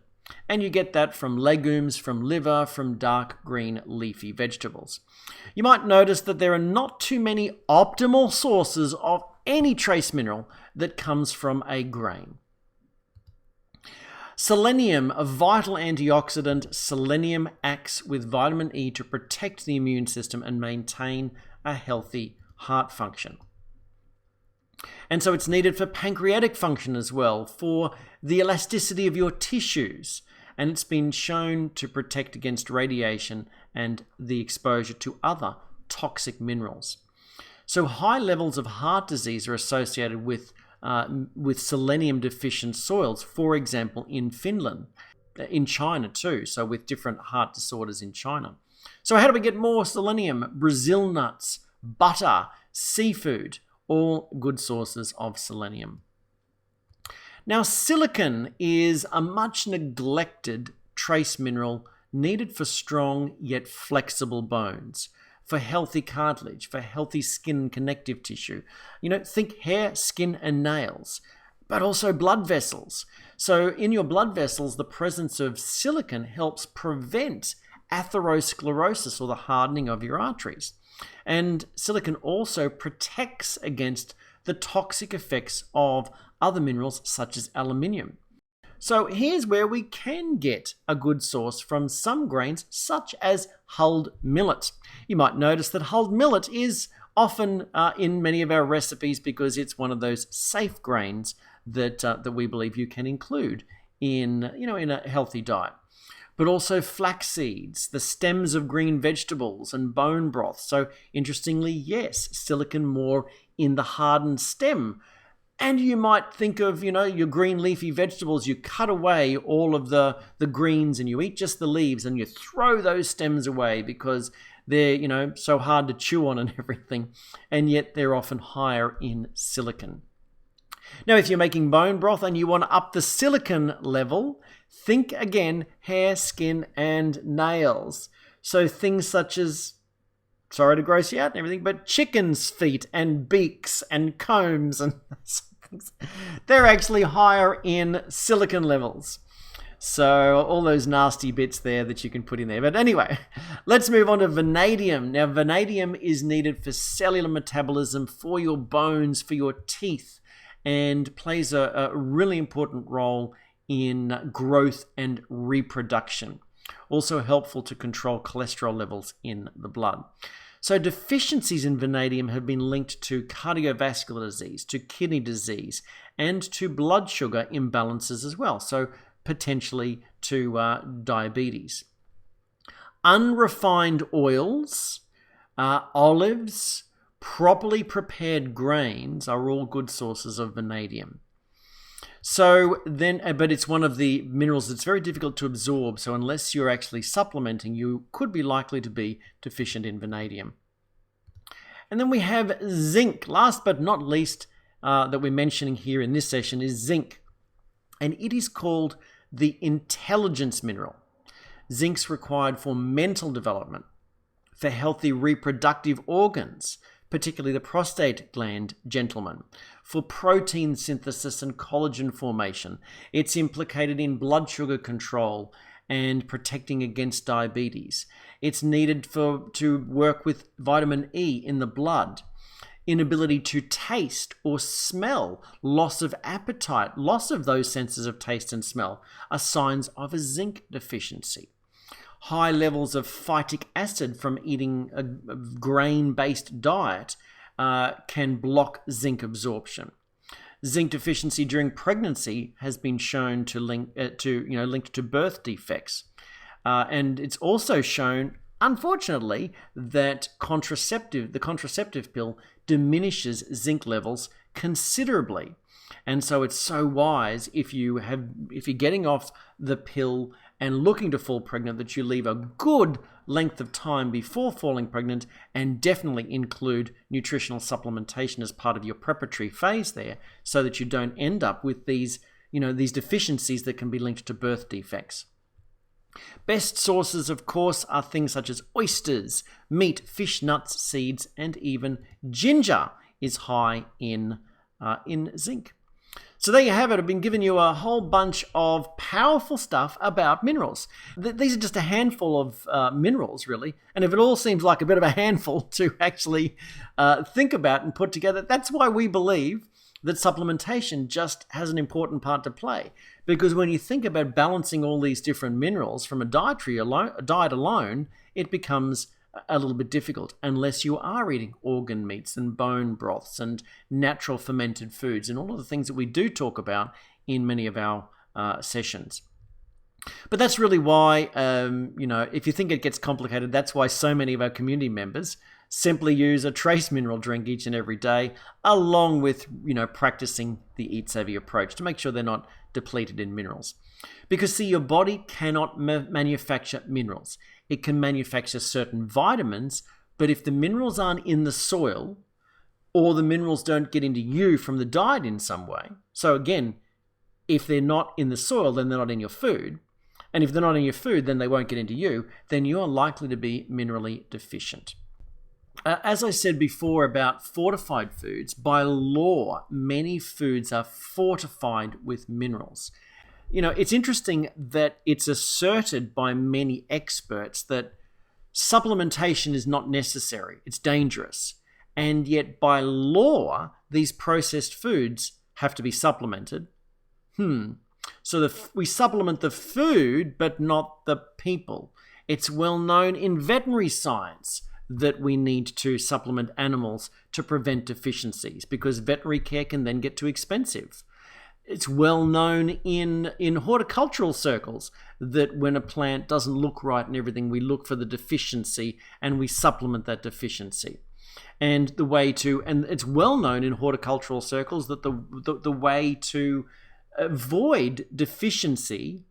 And you get that from legumes, from liver, from dark green leafy vegetables. You might notice that there are not too many optimal sources of any trace mineral that comes from a grain. Selenium, a vital antioxidant. Selenium acts with vitamin E to protect the immune system and maintain a healthy heart function. And so it's needed for pancreatic function as well, for the elasticity of your tissues. And it's been shown to protect against radiation and the exposure to other toxic minerals. So high levels of heart disease are associated with selenium deficient soils, for example, in Finland, in China too, so with different heart disorders in China. So how do we get more selenium? Brazil nuts, butter, seafood, all good sources of selenium. Now, silicon is a much neglected trace mineral needed for strong yet flexible bones, for healthy cartilage, for healthy skin and connective tissue. Think hair, skin, and nails, but also blood vessels. So in your blood vessels, the presence of silicon helps prevent atherosclerosis, or the hardening of your arteries. And silicon also protects against the toxic effects of other minerals such as aluminium. So here's where we can get a good source from some grains such as hulled millet. You might notice that hulled millet is often in many of our recipes because it's one of those safe grains that we believe you can include in a healthy diet. But also flax seeds, the stems of green vegetables, and bone broth. So interestingly, yes, silicon more in the hardened stem. And you might think of, your green leafy vegetables. You cut away all of the greens and you eat just the leaves and you throw those stems away because they're, so hard to chew on and everything. And yet they're often higher in silicon. Now, if you're making bone broth and you want to up the silicon level, think again, hair, skin, and nails. So things such as, sorry to gross you out and everything, but chicken's feet and beaks and combs and things, they're actually higher in silicon levels. So all those nasty bits there that you can put in there. But anyway, let's move on to vanadium. Now, vanadium is needed for cellular metabolism, for your bones, for your teeth, and plays a really important role in growth and reproduction. Also helpful to control cholesterol levels in the blood. So deficiencies in vanadium have been linked to cardiovascular disease, to kidney disease, and to blood sugar imbalances as well. So potentially to diabetes. Unrefined oils, olives, properly prepared grains are all good sources of vanadium. So then, but it's one of the minerals that's very difficult to absorb. So unless you're actually supplementing, you could be likely to be deficient in vanadium. And then we have zinc. Last but not least, that we're mentioning here in this session is zinc. And it is called the intelligence mineral. Zinc's required for mental development, for healthy reproductive organs, particularly the prostate gland, gentlemen, for protein synthesis and collagen formation. It's implicated in blood sugar control and protecting against diabetes. It's needed to work with vitamin E in the blood. Inability to taste or smell, loss of appetite, loss of those senses of taste and smell are signs of a zinc deficiency. High levels of phytic acid from eating a grain-based diet can block zinc absorption. Zinc deficiency during pregnancy has been shown to linked to birth defects, and it's also shown, unfortunately, that the contraceptive pill diminishes zinc levels considerably. And so it's so wise if you're getting off the pill and looking to fall pregnant that you leave a good length of time before falling pregnant, and definitely include nutritional supplementation as part of your preparatory phase there, so that you don't end up with these deficiencies that can be linked to birth defects. Best sources, of course, are things such as oysters, meat, fish, nuts, seeds, and even ginger is high in zinc. So there you have it. I've been giving you a whole bunch of powerful stuff about minerals. These are just a handful of minerals, really. And if it all seems like a bit of a handful to actually think about and put together, that's why we believe that supplementation just has an important part to play. Because when you think about balancing all these different minerals from a diet alone, it becomes a little bit difficult unless you are eating organ meats and bone broths and natural fermented foods and all of the things that we do talk about in many of our sessions. But that's really why, if you think it gets complicated, that's why so many of our community members Simply use a trace mineral drink each and every day, along with, practicing the Eat Savvy approach to make sure they're not depleted in minerals. Because, see, your body cannot manufacture minerals. It can manufacture certain vitamins, but if the minerals aren't in the soil, or the minerals don't get into you from the diet in some way. So again, if they're not in the soil, then they're not in your food. And if they're not in your food, then they won't get into you. Then you're likely to be minerally deficient. As I said before about fortified foods, by law, many foods are fortified with minerals. It's interesting that it's asserted by many experts that supplementation is not necessary. It's dangerous. And yet, by law, these processed foods have to be supplemented. So we supplement the food, but not the people. It's well known in veterinary science that we need to supplement animals to prevent deficiencies because veterinary care can then get too expensive. It's well known in horticultural circles that when a plant doesn't look right and everything, we look for the deficiency and we supplement that deficiency. And it's well known in horticultural circles that the way to avoid deficiency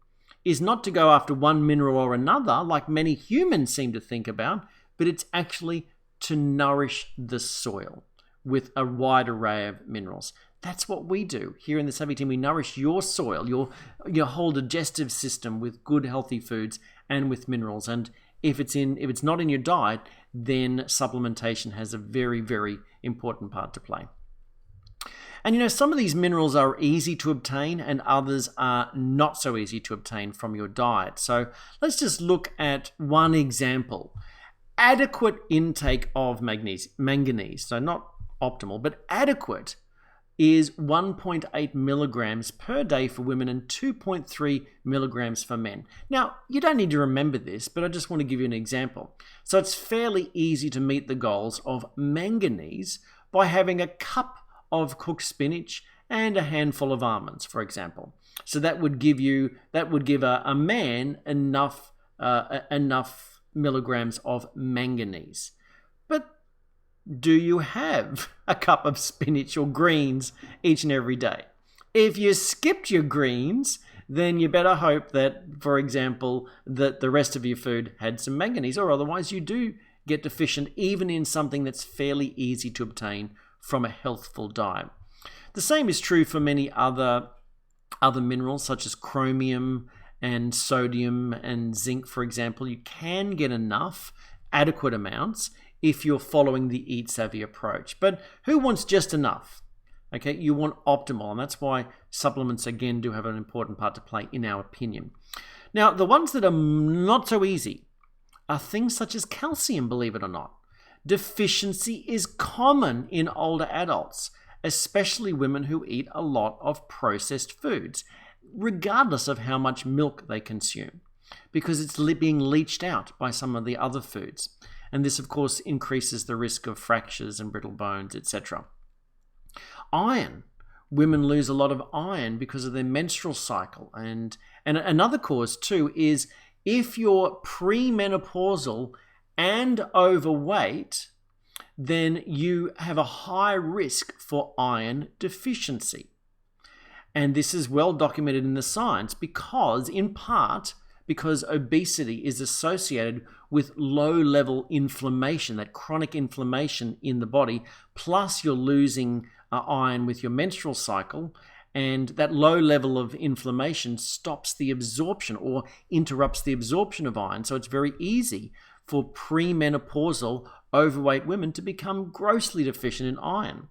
is not to go after one mineral or another, like many humans seem to think about, but it's actually to nourish the soil with a wide array of minerals. That's what we do here in the Savvy team. We nourish your soil, your whole digestive system with good, healthy foods and with minerals. And if it's not in your diet, then supplementation has a very, very important part to play. And some of these minerals are easy to obtain and others are not so easy to obtain from your diet. So let's just look at one example. Adequate intake of manganese, so not optimal, but adequate, is 1.8 milligrams per day for women and 2.3 milligrams for men. Now, you don't need to remember this, but I just want to give you an example. So it's fairly easy to meet the goals of manganese by having a cup of cooked spinach and a handful of almonds, for example. So that would give a man enough milligrams of manganese. But do you have a cup of spinach or greens each and every day? If you skipped your greens, then you better hope that, for example, that the rest of your food had some manganese, or otherwise you do get deficient even in something that's fairly easy to obtain from a healthful diet. The same is true for many other minerals such as chromium and sodium and zinc, for example. You can get enough, adequate amounts, if you're following the Eat Savvy approach. But who wants just enough? Okay, you want optimal, and that's why supplements, again, do have an important part to play, in our opinion. Now, the ones that are not so easy are things such as calcium, believe it or not. Deficiency is common in older adults, especially women who eat a lot of processed foods, regardless of how much milk they consume, because it's being leached out by some of the other foods. And this, of course, increases the risk of fractures and brittle bones, etc. Iron. Women lose a lot of iron because of their menstrual cycle. And another cause, too, is if you're premenopausal and overweight, then you have a high risk for iron deficiency. And this is well documented in the science because obesity is associated with low-level inflammation, that chronic inflammation in the body, plus you're losing iron with your menstrual cycle, and that low level of inflammation stops the absorption or interrupts the absorption of iron. So it's very easy for premenopausal overweight women to become grossly deficient in iron.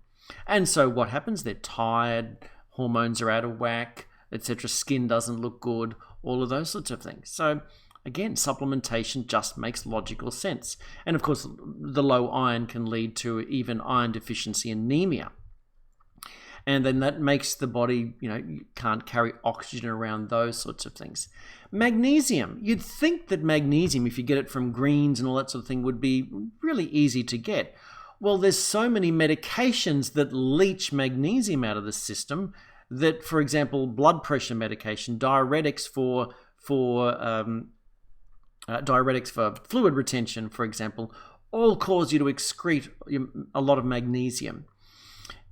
And so what happens? They're tired, hormones are out of whack, etc. Skin doesn't look good, all of those sorts of things. So again, supplementation just makes logical sense. And of course, the low iron can lead to even iron deficiency anemia. And then that makes the body, you can't carry oxygen around, those sorts of things. Magnesium. You'd think that magnesium, if you get it from greens and all that sort of thing, would be really easy to get. Well, there's so many medications that leach magnesium out of the system that, for example, blood pressure medication, diuretics for fluid retention, for example, all cause you to excrete a lot of magnesium.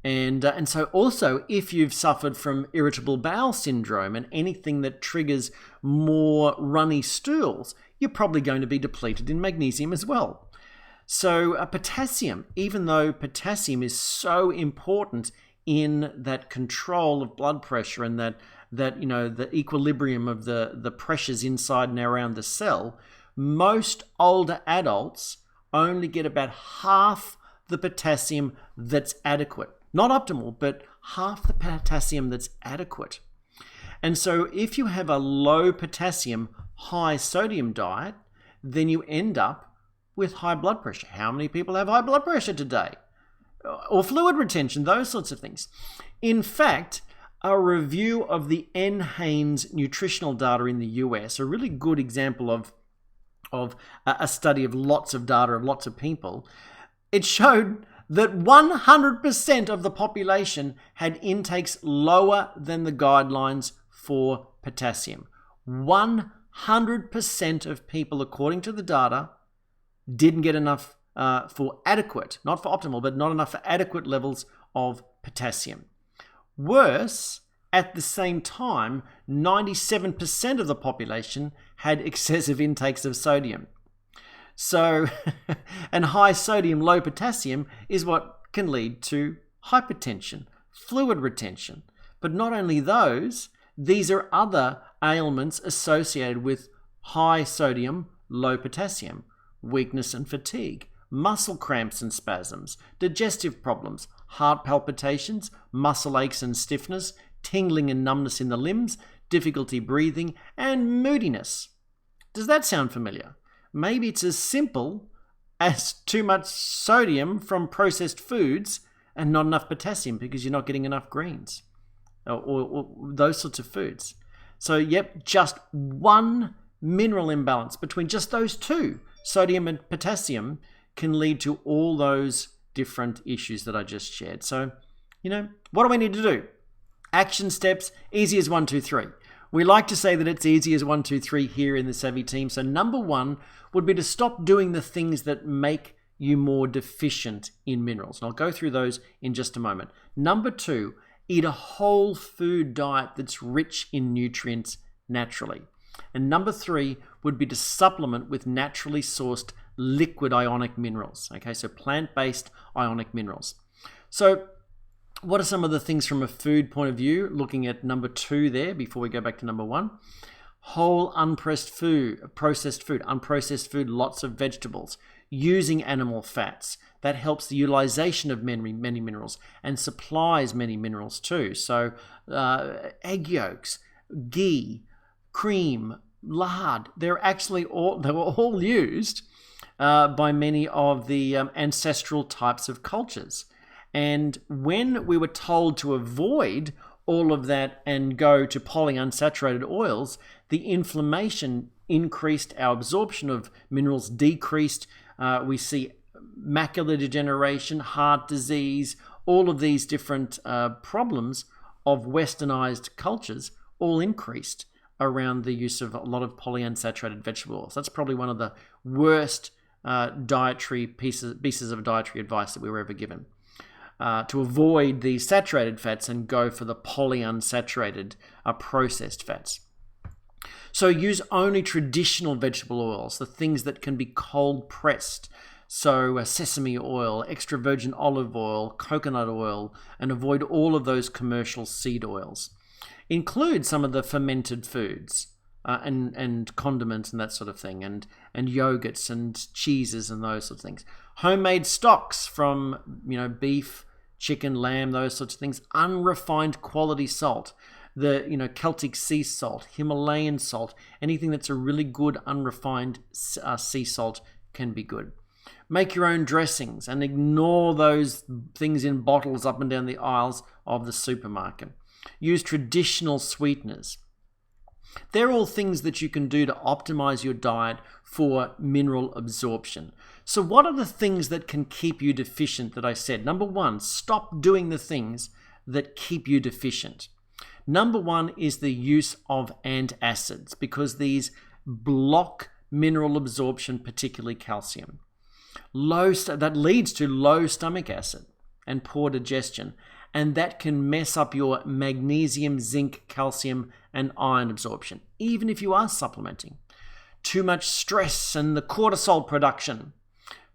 And so also, if you've suffered from irritable bowel syndrome and anything that triggers more runny stools, you're probably going to be depleted in magnesium as well. So potassium, even though potassium is so important in that control of blood pressure and that the equilibrium of the pressures inside and around the cell, most older adults only get about half the potassium that's adequate. Not optimal, but half the potassium that's adequate. And so if you have a low potassium, high sodium diet, then you end up with high blood pressure. How many people have high blood pressure today? Or fluid retention, those sorts of things. In fact, a review of the NHANES nutritional data in the US, a really good example of a study of lots of data of lots of people, it showed that 100% of the population had intakes lower than the guidelines for potassium. 100% of people, according to the data, didn't get enough for adequate, not for optimal, but not enough for adequate levels of potassium. Worse, at the same time, 97% of the population had excessive intakes of sodium. So, and high sodium, low potassium is what can lead to hypertension, fluid retention. But not only those, these are other ailments associated with high sodium, low potassium: weakness and fatigue, muscle cramps and spasms, digestive problems, heart palpitations, muscle aches and stiffness, tingling and numbness in the limbs, difficulty breathing, and moodiness. Does that sound familiar? Maybe it's as simple as too much sodium from processed foods and not enough potassium because you're not getting enough greens or those sorts of foods. So, yep, just one mineral imbalance between just those two, sodium and potassium, can lead to all those different issues that I just shared. So, what do we need to do? Action steps, easy as 1, 2, 3. We like to say that it's easy as 1, 2, 3 here in the Savvy team. So number 1 would be to stop doing the things that make you more deficient in minerals. And I'll go through those in just a moment. Number 2, eat a whole food diet that's rich in nutrients naturally. And number 3 would be to supplement with naturally sourced liquid ionic minerals. Okay, so plant-based ionic minerals. So what are some of the things from a food point of view, looking at number 2 there before we go back to number 1? Whole unprocessed food, lots of vegetables, using animal fats. That helps the utilization of many minerals and supplies many minerals too. So egg yolks, ghee, cream, lard, they were all used by many of the ancestral types of cultures. And when we were told to avoid all of that and go to polyunsaturated oils, the inflammation increased, our absorption of minerals decreased. We see macular degeneration, heart disease, all of these different problems of westernized cultures all increased around the use of a lot of polyunsaturated vegetable oils. That's probably one of the worst pieces of dietary advice that we were ever given. To avoid the saturated fats and go for the polyunsaturated processed fats. So use only traditional vegetable oils, the things that can be cold pressed. So sesame oil, extra virgin olive oil, coconut oil, and avoid all of those commercial seed oils. Include some of the fermented foods and condiments and that sort of thing, and yogurts and cheeses and those sort of things. Homemade stocks from beef, chicken, lamb, those sorts of things. Unrefined quality salt, the Celtic sea salt, Himalayan salt, anything that's a really good unrefined sea salt can be good. Make your own dressings and ignore those things in bottles up and down the aisles of the supermarket. Use traditional sweeteners. They're all things that you can do to optimize your diet for mineral absorption. So what are the things that can keep you deficient that I said? Number 1, stop doing the things that keep you deficient. Number 1 is the use of antacids because these block mineral absorption, particularly calcium. That leads to low stomach acid and poor digestion, and that can mess up your magnesium, zinc, calcium, and iron absorption, even if you are supplementing. Too much stress and the cortisol production,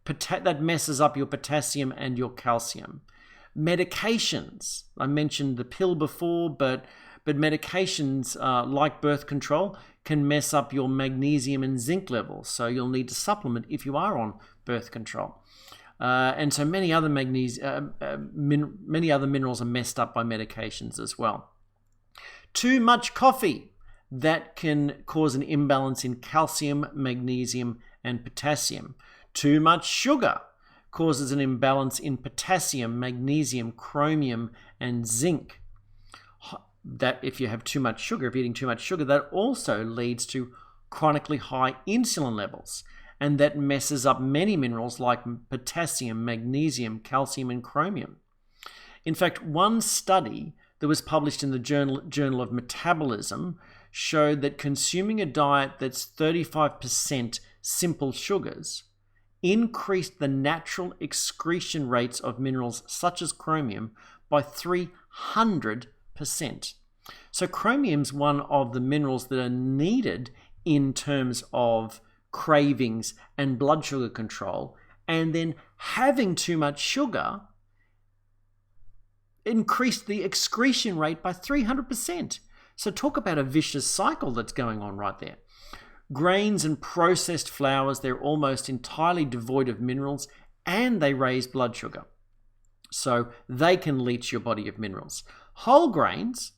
that messes up your potassium and your calcium. Medications, I mentioned the pill before, but medications like birth control can mess up your magnesium and zinc levels, so you'll need to supplement if you are on birth control. And so many other many other minerals are messed up by medications as well. Too much coffee, that can cause an imbalance in calcium, magnesium, and potassium. Too much sugar causes an imbalance in potassium, magnesium, chromium, and zinc. That if you have too much sugar, if you're eating too much sugar, that also leads to chronically high insulin levels, and that messes up many minerals like potassium, magnesium, calcium, and chromium. In fact, one study that was published in the Journal of Metabolism showed that consuming a diet that's 35% simple sugars increased the natural excretion rates of minerals such as chromium by 300%. So chromium's one of the minerals that are needed in terms of cravings and blood sugar control, and then having too much sugar increased the excretion rate by 300%. So talk about a vicious cycle that's going on right there. Grains and processed flours, they're almost entirely devoid of minerals, and they raise blood sugar. So they can leach your body of minerals. Whole grains,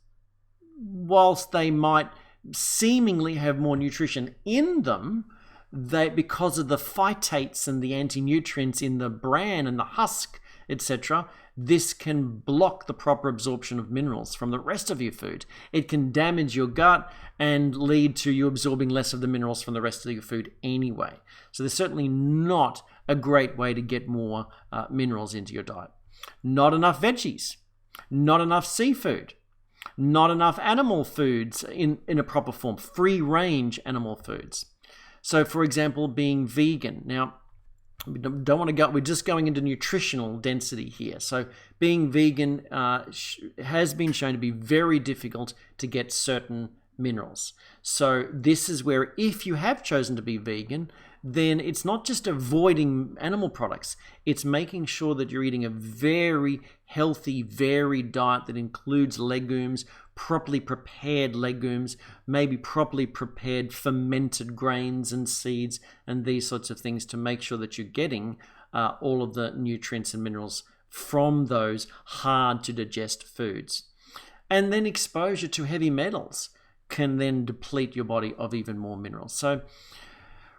whilst they might seemingly have more nutrition in them, because of the phytates and the anti-nutrients in the bran and the husk, etc., this can block the proper absorption of minerals from the rest of your food. It can damage your gut and lead to you absorbing less of the minerals from the rest of your food anyway. So there's certainly not a great way to get more minerals into your diet. Not enough veggies, not enough seafood, not enough animal foods in a proper form, free-range animal foods. So, for example, being vegan. Now, we don't want to go, we're just going into nutritional density here. So being vegan has been shown to be very difficult to get certain minerals. So this is where if you have chosen to be vegan, then it's not just avoiding animal products, it's making sure that you're eating a very healthy, varied diet that includes legumes, properly prepared legumes, maybe properly prepared fermented grains and seeds and these sorts of things to make sure that you're getting all of the nutrients and minerals from those hard to digest foods. And then exposure to heavy metals can then deplete your body of even more minerals. So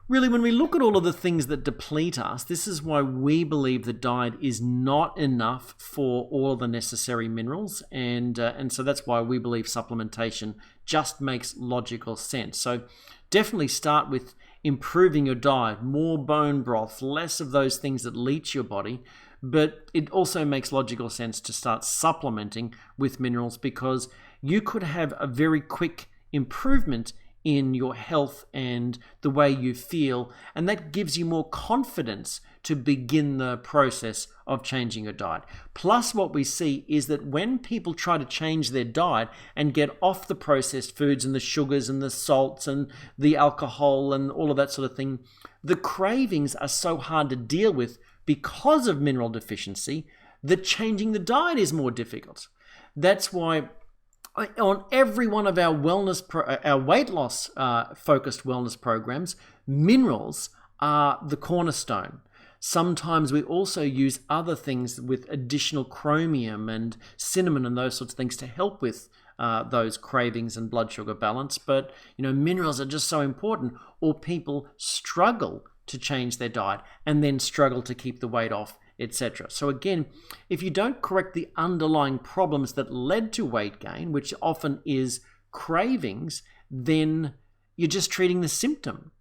really, when we look at all of the things that deplete us, this is why we believe that diet is not enough for all of the necessary minerals, and so that's why we believe supplementation just makes logical sense. So definitely start with improving your diet, more bone broth, less of those things that leach your body, but it also makes logical sense to start supplementing with minerals because you could have a very quick improvement in your health and the way you feel, and that gives you more confidence to begin the process of changing your diet. Plus, what we see is that when people try to change their diet and get off the processed foods and the sugars and the salts and the alcohol and all of that sort of thing, the cravings are so hard to deal with because of mineral deficiency that changing the diet is more difficult. That's why on every one of our our weight loss focused wellness programs, minerals are the cornerstone. Sometimes we also use other things with additional chromium and cinnamon and those sorts of things to help with those cravings and blood sugar balance. But minerals are just so important, or people struggle to change their diet and then struggle to keep the weight off, etc. So again, if you don't correct the underlying problems that led to weight gain, which often is cravings, then you're just treating the symptom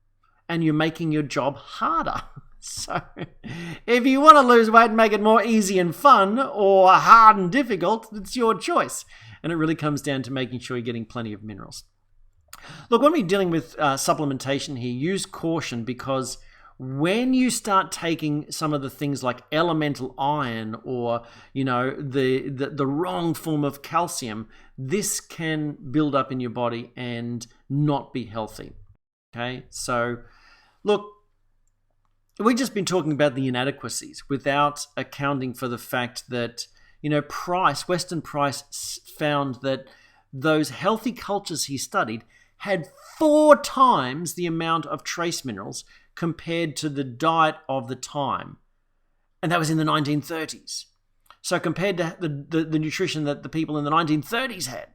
and you're making your job harder. So if you want to lose weight and make it more easy and fun or hard and difficult, it's your choice. And it really comes down to making sure you're getting plenty of minerals. Look, when we're dealing with supplementation here, use caution because when you start taking some of the things like elemental iron or, the wrong form of calcium, this can build up in your body and not be healthy. Okay, so look, we've just been talking about the inadequacies without accounting for the fact that, Weston Price found that those healthy cultures he studied had 4 times the amount of trace minerals compared to the diet of the time. And that was in the 1930s. So compared to the nutrition that the people in the 1930s had.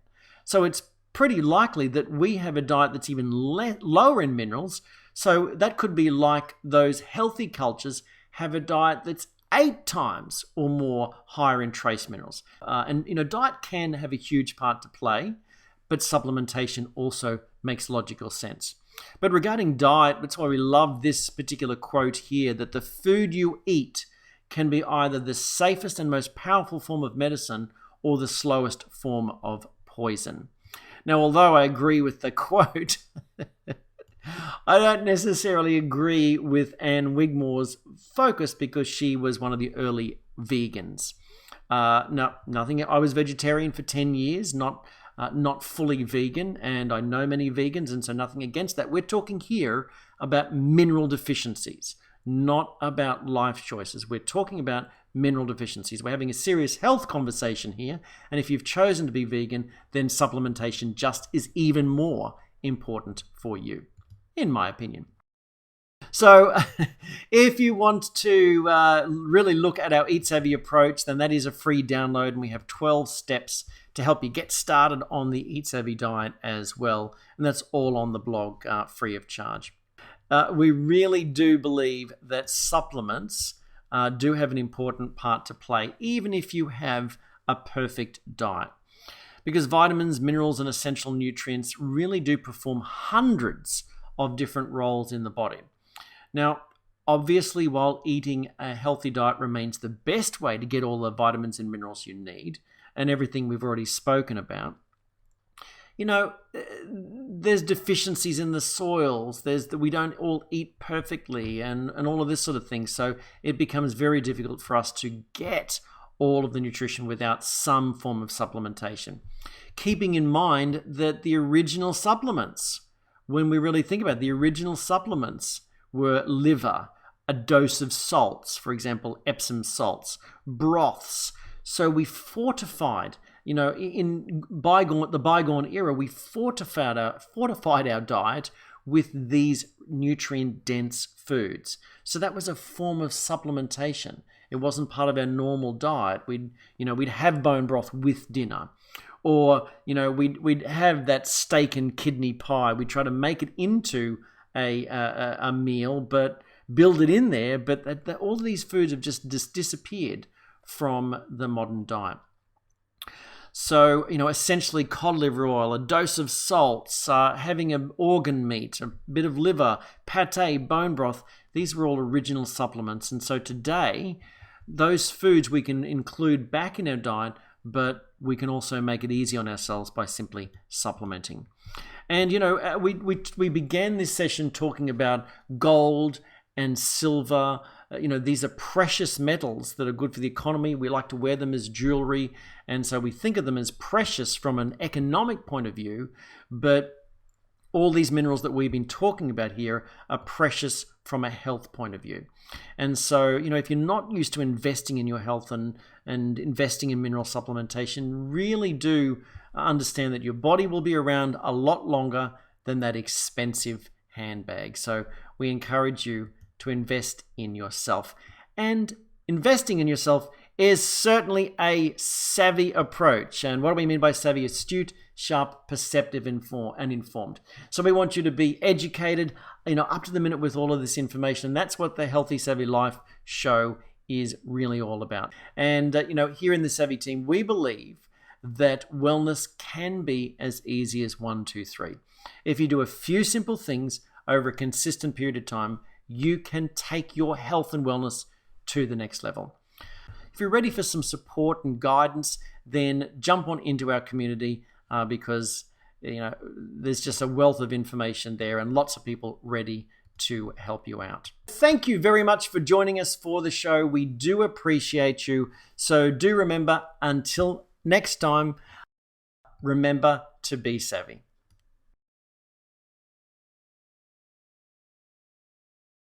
So it's pretty likely that we have a diet that's even lower in minerals. So that could be like those healthy cultures have a diet that's 8 times or more higher in trace minerals. Diet can have a huge part to play, but supplementation also makes logical sense. But regarding diet, that's why we love this particular quote here, that the food you eat can be either the safest and most powerful form of medicine or the slowest form of poison. Now, although I agree with the quote, I don't necessarily agree with Anne Wigmore's focus because she was one of the early vegans. No, nothing. I was vegetarian for 10 years, not fully vegan, and I know many vegans, and so nothing against that. We're talking here about mineral deficiencies, not about life choices. We're talking about mineral deficiencies. We're having a serious health conversation here, and if you've chosen to be vegan, then supplementation just is even more important for you, in my opinion. So if you want to really look at our Eat Savvy approach, then that is a free download, and we have 12 steps to help you get started on the Eat Savvy diet as well. And that's all on the blog, free of charge. We really do believe that supplements do have an important part to play, even if you have a perfect diet. Because vitamins, minerals, and essential nutrients really do perform hundreds of different roles in the body. Now, obviously, while eating a healthy diet remains the best way to get all the vitamins and minerals you need, and everything we've already spoken about, there's deficiencies in the soils, we don't all eat perfectly, and all of this sort of thing. So it becomes very difficult for us to get all of the nutrition without some form of supplementation. Keeping in mind that the original supplements, when we really think about it, the original supplements were liver, a dose of salts, for example, Epsom salts, broths. So we fortified, in the bygone era, we fortified our diet with these nutrient-dense foods. So that was a form of supplementation. It wasn't part of our normal diet. We'd have bone broth with dinner. Or, we'd have that steak and kidney pie. We'd try to make it into a meal, but build it in there. But all of these foods have just disappeared from the modern diet. So, essentially cod liver oil, a dose of salts, having an organ meat, a bit of liver, pate, bone broth, these were all original supplements. And so today, those foods we can include back in our diet, but we can also make it easy on ourselves by simply supplementing. And, we began this session talking about gold and silver. These are precious metals that are good for the economy. We like to wear them as jewelry. And so we think of them as precious from an economic point of view. But all these minerals that we've been talking about here are precious from a health point of view. And so, if you're not used to investing in your health and investing in mineral supplementation, really do understand that your body will be around a lot longer than that expensive handbag. So we encourage you to invest in yourself. And investing in yourself is certainly a savvy approach. And what do we mean by savvy? Astute, sharp, perceptive, and informed. So we want you to be educated, up to the minute with all of this information. And that's what the Healthy Savvy Life show is really all about. And, here in the Savvy team, we believe that wellness can be as easy as 1, 2, 3. If you do a few simple things over a consistent period of time, you can take your health and wellness to the next level. If you're ready for some support and guidance, then jump on into our community because there's just a wealth of information there and lots of people ready to help you out. Thank you very much for joining us for the show. We do appreciate you. So do remember, until next time, remember to be savvy.